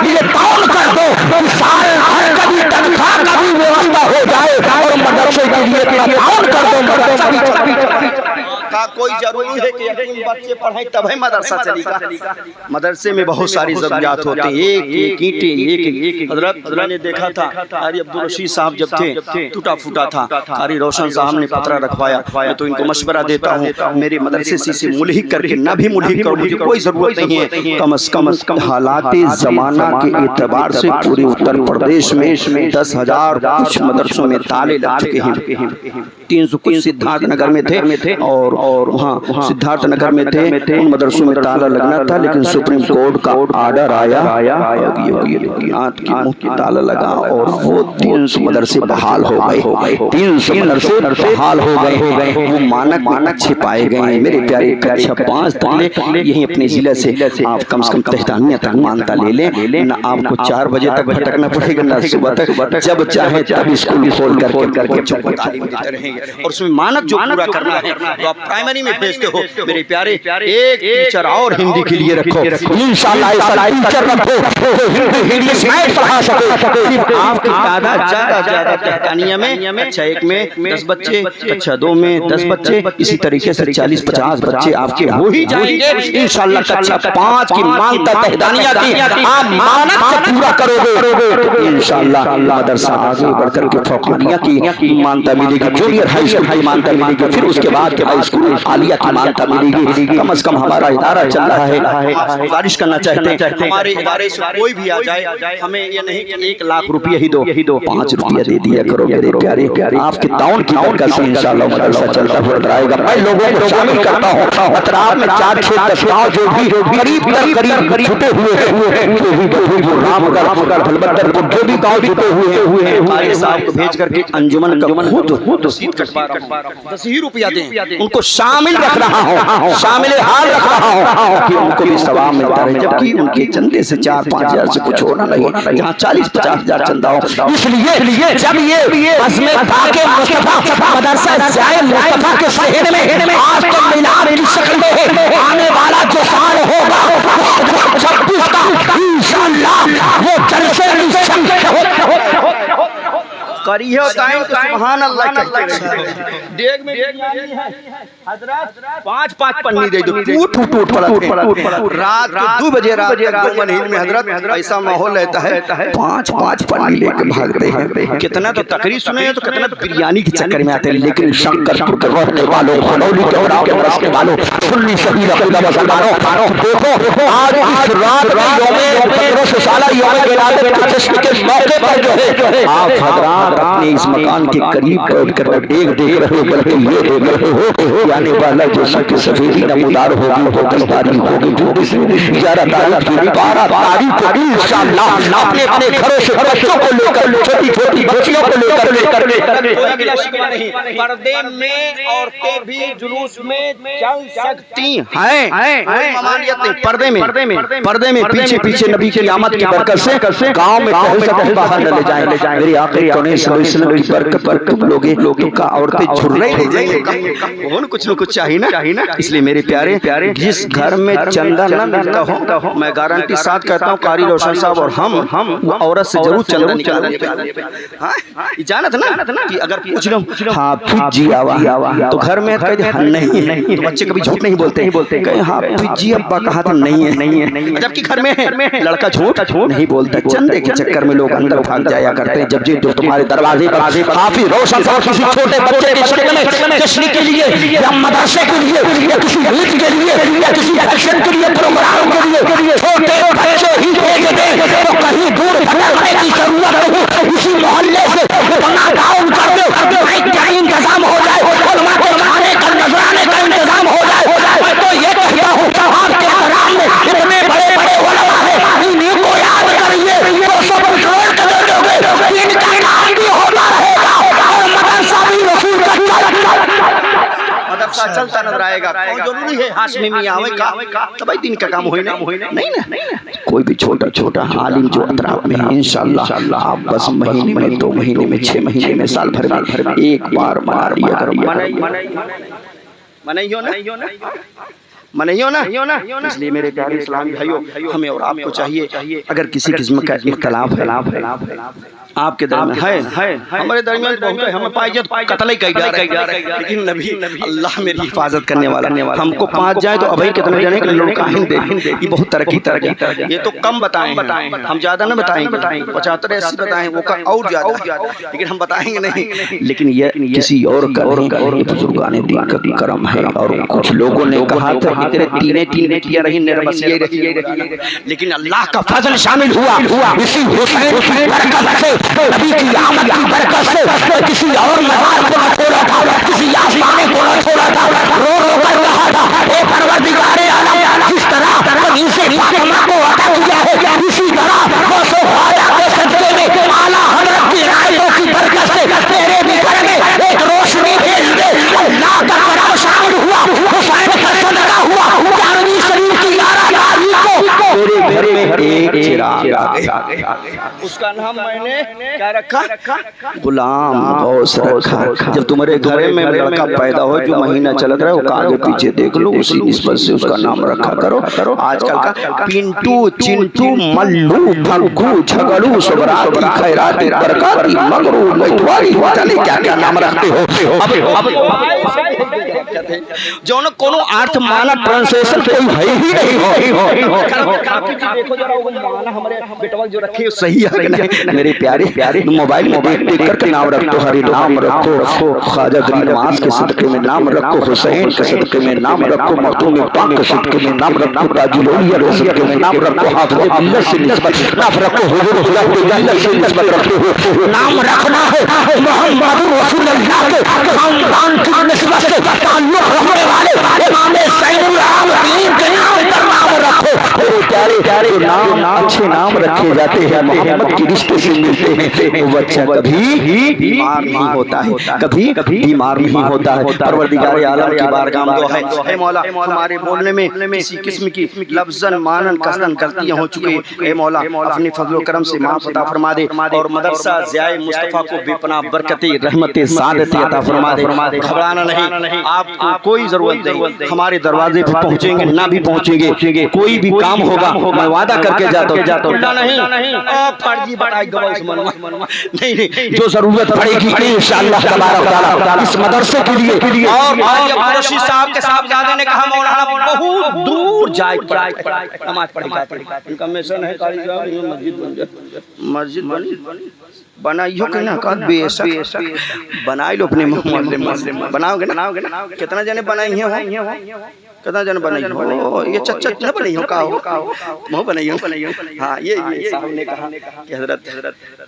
ये कौन कर दो, साल भर कभी तनख्वाह का भी व्यवस्था हो जाए और मदरसे के लिए कौन कर दो। मदरसा का कोई जरूरी है कि यतीम बच्चे पढ़े तब है मदरसा चलेगा? मदरसे में बहुत सारी जरूरियात होती है, एक ईंटे एक हजरत मैंने देखा था। कारी अब्दुल रशीद साहब जब थे टूटा फूटा था, कारी रोशन साहब ने पतरा रखवाया। मैं तो इनको मशवरा देता हूँ मेरे मदरसे से मुल्हिक करके न भी मुल्हिक करो, मुझे कोई जरूरत नहीं है। कम अज कम हालात जमाना के एतबार से पूरे उत्तर प्रदेश में 10,000 कुछ मदरसों में ताले लग चुके हैं। 300 कुछ सिद्धार्थ नगर में थे और वहाँ सिद्धार्थ नगर में थे, उन मदरसों में ताला लगना था, लेकिन सुप्रीम कोर्ट का आर्डर आया की मुंह की ताला लगा और वो 300 मदरसे बहाल हो गए। 300 मदरसे बहाल हो गए, वो मानक छिपाए गए। मेरे प्यारे 5 ताले यही अपने जिले से आप कम से कम तहतानिया तक मानता ले लें, न आपको 4 बजे तक भटकना पड़ेगा, न सुबह तक, जब चाहे तब स्कूल खोल करके बच्चों को तालीम देते रहेंगे। और उसमें मानक जो पूरा करना है तो आप प्राइमरी में भेजते हो मेरे प्यारे, एक टीचर और हिंदी के लिए रखो इंशाल्लाह। टीचर रखो हिंदी साइंस पढ़ा सके। आपकी तादाद ज्यादा तहखानिया में अच्छा 1 में 10 बच्चे, अच्छा 2 में 10 बच्चे, इसी तरीके से 40-50 बच्चे आपके हो ही जाएंगे इंशाल्लाह। कक्षा 5 की मानता तहखानिया की आप मानक से पूरा करोगे इंशाल्लाह। मदरसा आगे बढ़कर के फौकानिया की मानता मिलेगी, जूनियर हाई स्कूल की मानता मिलेगी, फिर उसके बाद हाई स्कूल आलिया की मानता मिलेगी। कम से कम हमारा इदारा चल रहा है, गुजारिश करना चाहते हैं हमारे इदारे से कोई भी आ जाए, हमें ये नहीं कि 1 लाख रुपया ही दो, 5 रुपया दे दिया करो मेरे प्यारे। आपके ताउन की बरकत से इंशाल्लाह मदरसा चलता हुआ रहेगा। मैं लोगों को शामिल करता हूँ अतराफ में 4-6-10 गाँव जो भी करीब छुटे हुए हैं, रामगढ़ फलबद्दर जो भी गाँव छुटे हुए हैं, भाई साहब को भेज करके अंजुमन का खुद रसीद कटवा रहा हूं, 10 ही रुपया दें, उनको शामिल रख रहा हूं, शामिल हाल रख रहा हूं कि उनको भी सवाब मिलता रहे, जबकि उनके चंदे से 4-5 हजार से कुछ होना नहीं, जहां 40-50 हजार चंदा हो। इसलिए जब ये अज़्मे पाके मुस्तफा मदरसा जाए मुस्तफा के शहर में आज तो मीनार की शक्ल में आने वाला जो साल होगा 26 का इंशाअल्लाह वो जलसे करिए सुभान अल्लाह कहते हैं। डेग में हजरत 5-5 पन्नी दे दो, टूट पड़ा रात के 2 बजे रात तक 2 महीने में हजरत ऐसा माहौल रहता है, 5-5 पन्नी लेके भागते हैं। कितना तो तकरीर सुने तो कितना बिरयानी के चक्कर में आते हैं, लेकिन शंकरपुर के रहने वालों, खनौली के रस्ते वालों, सुन्नी शहीद अकीदा मुसलमानों, देखो आज इस रात में यौम 15 साला यौम विलादत के जश्न के मौके पर जो है आप हजरात अपने इस मकान के करीब बैठकर देख रहे हो, बल्कि ये देख रहे हो आने वाला जैसा कि सफेदी नमूदार होगी, फोकसदारी होगी, जो भी 11 तारीख की 12 तारीख को इंशाअल्लाह अपने घरों से बच्चों को लेकर, छोटी बच्चियों को लेकर पर्दे में औरतें भी जुलूस में चल सकती हैं, पर्दे में पीछे नबी की आमद की बरकत से गांव में बाहर न ले जाएं। मेरी आखिरी की बरकत पर तुम लोगों का औरतें झुर्र नहीं जाएंगे, कुछ न कुछ चाहिए ना। इसलिए मेरे प्यारे जिस घर में चंदा न मिलता हो, मैं गारंटी साथ कहता हूँ कारी रोशन साहब और हम औरत से जरूर चंदा निकालेंगे। जानत ना कि अगर पूछ लो हाँ फिजी आवा तो घर में नहीं, तो बच्चे कभी झूठ नहीं बोलते, कहे हाँ फिजी अब्बा कहा था नहीं है, जबकि घर में लड़का झूठ नहीं बोलता। चंदे के चक्कर में लोग अंदर भाग जाया करते हैं, जब तुम्हारे दरवाजे पर हाफिज रोशन साहब किसी छोटे बच्चे के शक्ल में जश्न के लिए या मदरसे के लिए या किसी ईद के लिए या किसी फंक्शन के लिए, प्रोग्राम के लिए छोटे बच्चे ही भेज दे तो कहीं दूर भटकने की जरूरत नहीं, इसी मोहल्ले से बना डाउन कर दो, माइक का इंतजाम हो जाए, उलमा के खाने का नजराने का इंतजाम हो जाए। मैं तो ये कहता हूँ आपके हराम में इतने बड़े उलमा है, इन्हीं को याद करिए, 200 करोड़ का दे दोगे, इनका नाम भी होता रहेगा और मदरसा भी रसूल का मदरसा चलता नजर आएगा। जरूरी है हाशमी मियां आवे का तभी दिन का काम होई नहीं ना। कोई भी छोटा आलिम जो अतराफ में है इंशाअल्लाह आप बस महीने में 2 महीने में 6 महीने में साल भर में एक बार मना लिया करो। मनाइयो ना। इसलिए मेरे प्यारे इस्लामी भाइयों, हमें और आपको चाहिए अगर किसी किस्म का इख्तलाफ है आपके दरमियान है हमारे दरमियान बहुत है, हमें पाई जाए कत्ल ही जा रहा है, लेकिन नबी अल्लाह मेरी हिफाजत करने वाला हमको 5 जाए तो अभी कितने जाने के लोग ये बहुत तरक्की ये तो कम बताएं, हम ज्यादा ना बताएंगे, 75-80 बताएं वो का और ज्यादा, लेकिन हम बताएंगे नहीं। लेकिन ये किसी और का बुजुर्गाने दीन का करम है। और कुछ लोगों ने कहा था तेरे तीन किया रही लेकिन अल्लाह का फजल शामिल हुआ इसी हुसैन की बरकत से, नबी की आमद की बरकत से। किसी और मज़ार को न छोड़ा था, किसी आसमाने को न छोड़ा था, रो कर कहा था ए परवरदिगारे आलम, जिस तरह जमीन से फातिमा को अता किया है इसी तरह गौसे ख्वाजा के सदके में आला हज़रत की इनायतों की बरकत से तेरे भी घर में एक रोशनी भेज दे। अल्लाह का करम शामिल हुआ, हुसैन का सदका हुआ, जानवी शरीफ की यारादारी को तेरे घर में एक चिराग आ गया। उसका नाम मैंने क्या रखा? गुलाम गौस रखा। जब तुम्हारे घर में लड़का पैदा हो, जो महीना चलत रहा है वो आगे पीछे देख लो, उसी निस्बत से उसका नाम रखा करो। आजकल का पिंटू, चिंटू, मल्लू, भग्गू, झगड़ू, सुबराती, खैराती, बरकाती, मगरू, मैतवारी, जाने क्या क्या नाम रखते हो। अब जो न कोनो अर्थ माना ट्रांसलेशन कोई है ही नहीं हो। देखो जरा वो माना हमारे बेटवा जो रखे सही है कि नहीं? मेरे प्यारे प्यारे मोबाइल में देख करके नाम रखो, हरि नाम रखो, ख्वाजा नवाज के सदके में नाम रखो, हुसैन के सदके में नाम रखो, मखदूम पाक के सदके में नाम रखो, ताजुल-औलिया के सदके में नाम रखो, हाफिज अब्दुल्लाह से निस्बत नाम रखो, हुजूर खुदा से निस्बत रखो। नाम रखना है मोहम्मद रसूलुल्लाह के खानदान की निस्बत से ताल्लुक रखने वाले इमाम सैयदुल आलमीन के नाम पर नाम रखो। मेरे प्यारे नाम अच्छे नाम रखे जाते हैं, मोहम्मद के रिश्ते से मिलते हैं। वो बच्चा कभी बीमार नहीं होता है, कभी बीमार नहीं होता है। परवरदिगार आलम की बारगाह में दुआ है, ऐ मौला हमारे बोलने में किसी किस्म की लफ्ज़न मानन कसरन गलतियां हो चुकी हैं, ऐ मौला अपने फजल करम से माफ अता फरमा दे और मदरसा ज़ियाए मुस्तफ़ा को बेपनाह बरकतें रहमतें सादतें अता फरमा दे। घबराना नहीं, आपको कोई जरूरत नहीं, हमारे दरवाजे पे पहुंचेंगे ना भी पहुंचेंगे, कोई भी काम होगा मैं वादा करके जाता हूँ नहीं फर्जी बताई नहीं, जो जरूरत पड़ेगी इंशाअल्लाह तबारक तआला इस मदरसे के लिए। और कुरैशी साहब के साहबजादे ने कहा मौलाना बहुत दूर जाए नमाज पढ़ेगा, उनका मिशन है कारी साहब मस्जिद बनाइयो कि ना? कद बेशक बनाई लो अपने मोहल्ले में, बनाओगे ना? कितना जने बनाई हैं? कितना जन बनाई हो? ये चच्चा न बनाई हो का हो बनाई हो? हाँ, ये साहब ने कहा कि हजरत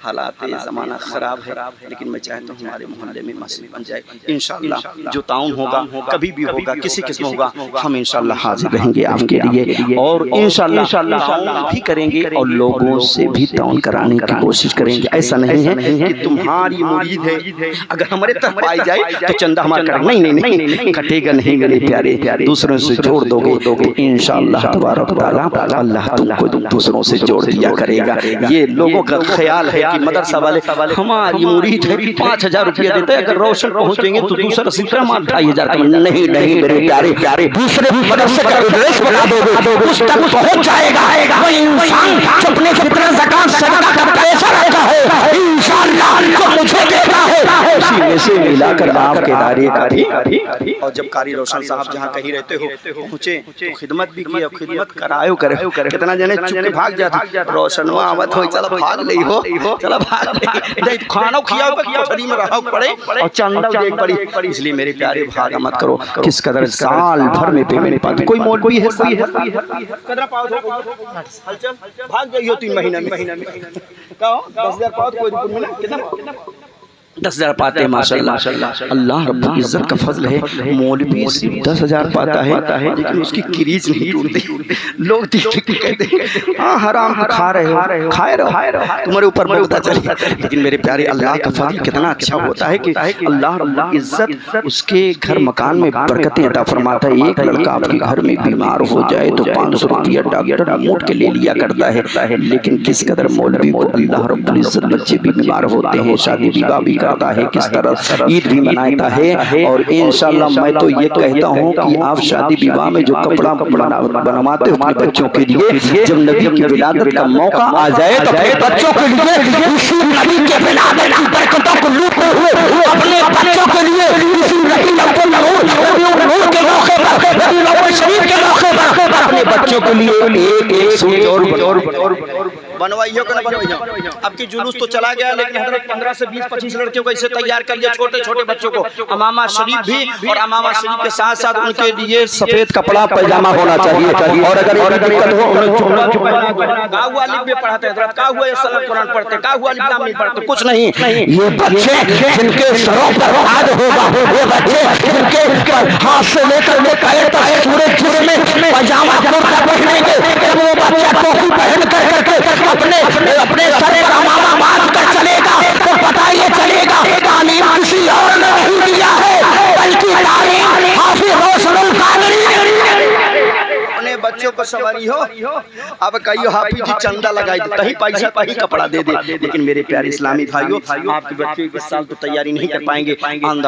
हालात ज़माना ख़राब है, लेकिन मैं चाहता हूँ हमारे मोहल्ले में मस्जिद बन जाए। इंशाअल्लाह जो ताउन होगा, कभी भी होगा, किसी किस्म होगा, हम इंशाअल्लाह हाजिर रहेंगे आपके लिए और इंशाअल्लाह भी करेंगे और लोगों से भी ताउन कराने की कोशिश करेंगे। ऐसा नहीं है कि तुम्हारी मुरीद है अगर हमारे तरफ आई जाए तो चंदा हमारा नहीं कटेगा नहीं। मेरे प्यारे दूसरों से जोड़ दोगे तो इंशाअल्लाह तबारक तआला अल्लाह तुमको दूसरों से जोड़ दिया करेगा। ये लोगों का ख्याल है कि मदरसा वाले हमारी मुरीद है 5000 रुपया देते हैं, अगर रोशन पहुंचेंगे तो दूसरा सिलसिला मार 2500 नहीं मेरे प्यारे दूसरे मदरसे का एड्रेस बता दोगे उस तक पहुंच जाएगा। वो इंसान अपने कितना ज़कात सदका का पैसा रखा है इंशाअल्लाह को मुझे देता है, उसी में से मिलाकर आपके दायरे का भी। और जब कारी रोशन साहब जहाँ कहीं रहते हो पहुंचे तो खिदमत भी की, खिदमत करायो करे। कितना जने चुप के भाग जाते, रोशन आवत हो चलो भाग ले हो, चलो भाग ले खाना खियाओ कोठरी में रहो पड़े और चंदा दे पड़ी। इसलिए मेरे प्यारे भागा मत करो, किस कदर साल भर में पेमेंट पाते कोई मौलवी है कदर पाओ हलचल भाग जाइयो 3 महीना में कहो 10,000 पाओ कोई रुपये मिला कितना 10,000 पाते हैं माशाल्लाह। अल्लाह रब्बुल इज्जत का फजल है, मौलवी सिर्फ 10,000 पाता है लेकिन उसकी क्रीज नहीं टूटती। लोग देख के कहते हैं हाँ हराम खा रहे हो, खाए रहो तुम्हारे ऊपर पता चले। लेकिन मेरे प्यारे अल्लाह का फजल कितना अच्छा होता है कि अल्लाह रब्बुल इज्जत उसके घर मकान में बरकतें अता फरमाता है। एक लड़का आपके घर में बीमार हो जाए तो 500 रुपया डॉक्टर मोट के ले लिया करता है, लेकिन किस कदर मौलवी को अल्लाह रब्बुल इज्जत बच्चे भी बीमार होते हैं, शादी विवाह भी करता है, किस तरह ईद भी मनाता है। और इंशाअल्लाह मैं तो ये कहता हूँ कि आप शादी विवाह में जो कपड़ा बनवाते हो अपने बच्चों के लिए, जब नबी की विलादत का मौका आ जाए तो अपने बच्चों के लिए नबी के विलादत की बरकतों को लूटते हुए अपने बच्चों के लिए अपने बच्चों के लिए एक सूट और बनवाइयो कि ना बनवाइयो। अब की जुलूस तो चला गया, लेकिन हजरत 15 से 20-25 लड़कियों को ऐसे तैयार कर दिया, छोटे छोटे बच्चों को अमामा शरीफ भी, और अमामा शरीफ के साथ साथ उनके लिए सफेद कपड़ा पैजामा होना चाहिए। और अगर दिक्कत हो का हुआ लिख भी पढ़ाते हजरत, का हुआ कुरान पढ़ते, का हुआ लिख नहीं पढ़ते, कुछ नहीं। ये बच्चे जिनके सरों पर हाथ होगा, ये बच्चे जिनके हाथ से लेकर सूरज में पैजामा पहनेंगे, वो बच्चा टोपी पहन कर अपने सर पर अमामा बांध कर चलेगा तो पता ये चलेगा तालीम किसी और ने नहीं दिया है, बल्कि तालीम हाफिज रोशनुल कादरी ने बच्चों को सवारी हो। अब कहियो हाफिज जी चंदा लगाई दे, कहीं पैसा कहीं कपड़ा दे दे। लेकिन मेरे प्यारे इस्लामी भाइयों, आपके बच्चे इस साल तो तैयारी नहीं कर पाएंगे।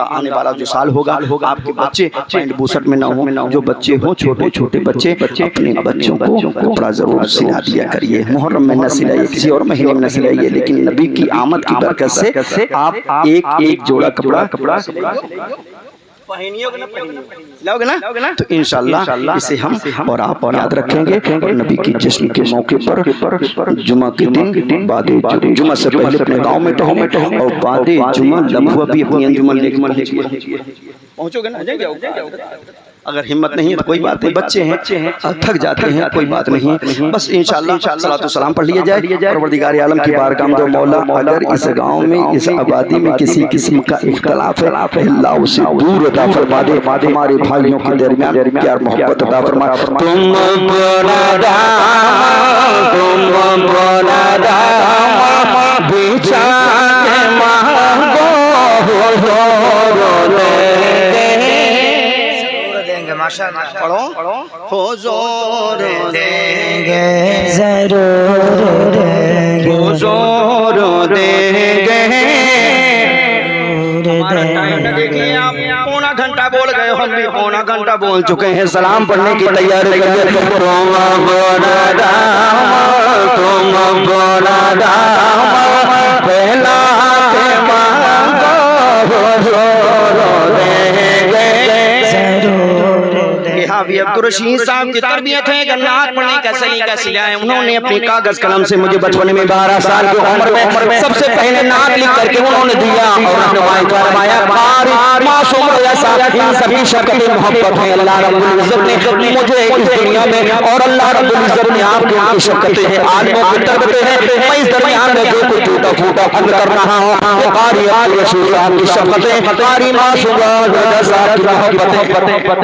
आने वाला जो साल होगा आपके बच्चे पैंट बूसट में ना हो। जो बच्चे हो छोटे छोटे बच्चे, अपने बच्चों को कपड़ा जरूर सिला दिया करिए। मुहर्रम में न सिलाइए, किसी और महीने में न सिलाइए, लेकिन नबी की आमद की बरकत से आप एक जोड़ा कपड़ा लाओगे ना, तो इंशाअल्लाह इसे हम और आप याद रखेंगे। और नबी की जश्न के मौके पर जुमा के दिन बाद जुमा से पहले अपने गांव में टहलो और बाद जुमा लम्हा भी अपनी अंजुमन लेके पहुंचोगे ना। अगर हिम्मत नहीं है तो कोई बात नहीं, बच्चे हैं थक जाते हैं, कोई बात नहीं। बस इंशाअल्लाह सलातो सलाम पढ़ लिया जाए। परवरदिगार आलम की बारगाह में, मौला अगर इस गांव में इस आबादी में किसी किस्म का इख्तलाफ है, अल्लाह उसे दूर अता फरमा दे। हमारे भाइयों के दरमियान प्यार मोहब्बत अता फरमा। पढ़ो हो जोर देंगे, जरूर देंगे, हो जोर देंगे। देखिए आप पौना घंटा बोल गए, हम भी पौना घंटा बोल चुके हैं। सलाम पढ़ने की तैयारी अब्दुल रशीद साहब की तरबियत है कि नात पढ़ने का सलीका सिखाया। उन्होंने अपने कागज कलम से मुझे बचपन में 12 साल की उम्र में सबसे पहले नात लिख करके उन्होंने दिया और फरमाया मासूम ऐसा इन सभी शक्ल मोहब्बत है। अल्लाह रब्बुल इज्जत ने मुझे इस दुनिया में और अल्लाह रब्बुल इज्जत ने आपकी शफ़क़त है, आलिमों की तरबियत है। मैं इस दरमियान में जो कुछ टूटा फूटा फन कर रहा हूं वो कारी अब्दुल रशीद साहब की शफ़क़त है, कारी मासूम साहब की मोहब्बत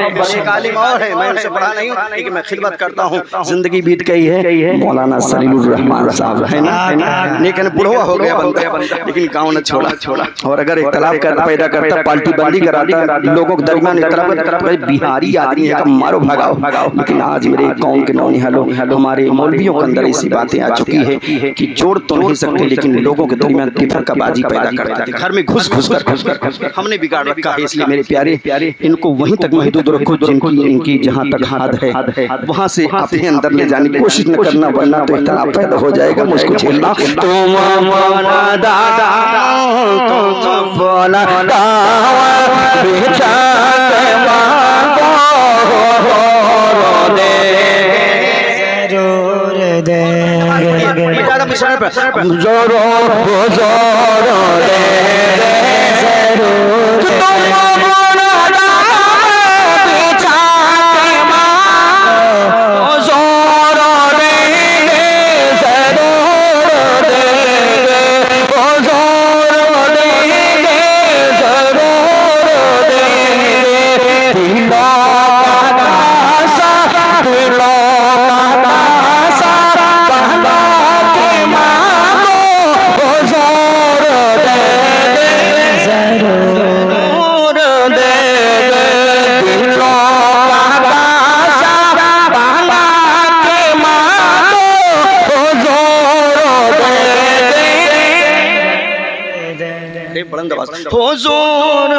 है। मैं उनसे पढ़ा नहीं हूँ, लेकिन मैं खिदमत करता हूँ। जिंदगी बीत गई है। मौलाना सलीलुर रहमान साहब है ना, लेकिन बुढ़वा हो गया बंदा, लेकिन गाँव ने छोड़ा। और अगर इख्तलाफ पैदा करता, पार्टी बंदी कराता, लोगों के दरमियान इख्तलाफ, बिहारी आदमी है, मारो भगाओ। लेकिन आज मेरे कौम के नौनिहालों, हमारे मौलवियों के अंदर ऐसी बातें आ चुकी है कि जोड़ तो नहीं सकते, लेकिन लोगों के दरमियान तिफरकाबाजी पैदा करते थे। घर में घुस कर हमने बिगाड़ रखा है। इसलिए मेरे प्यारे, इनको वहीं तक महदूद रखो जिनकी इनकी जहाँ तक हद है, वहाँ से अपने अंदर ले जाने की कोशिश न करना, वरना तो इख्तलाफ पैदा हो जाएगा। मुझको झेलना। हुजूर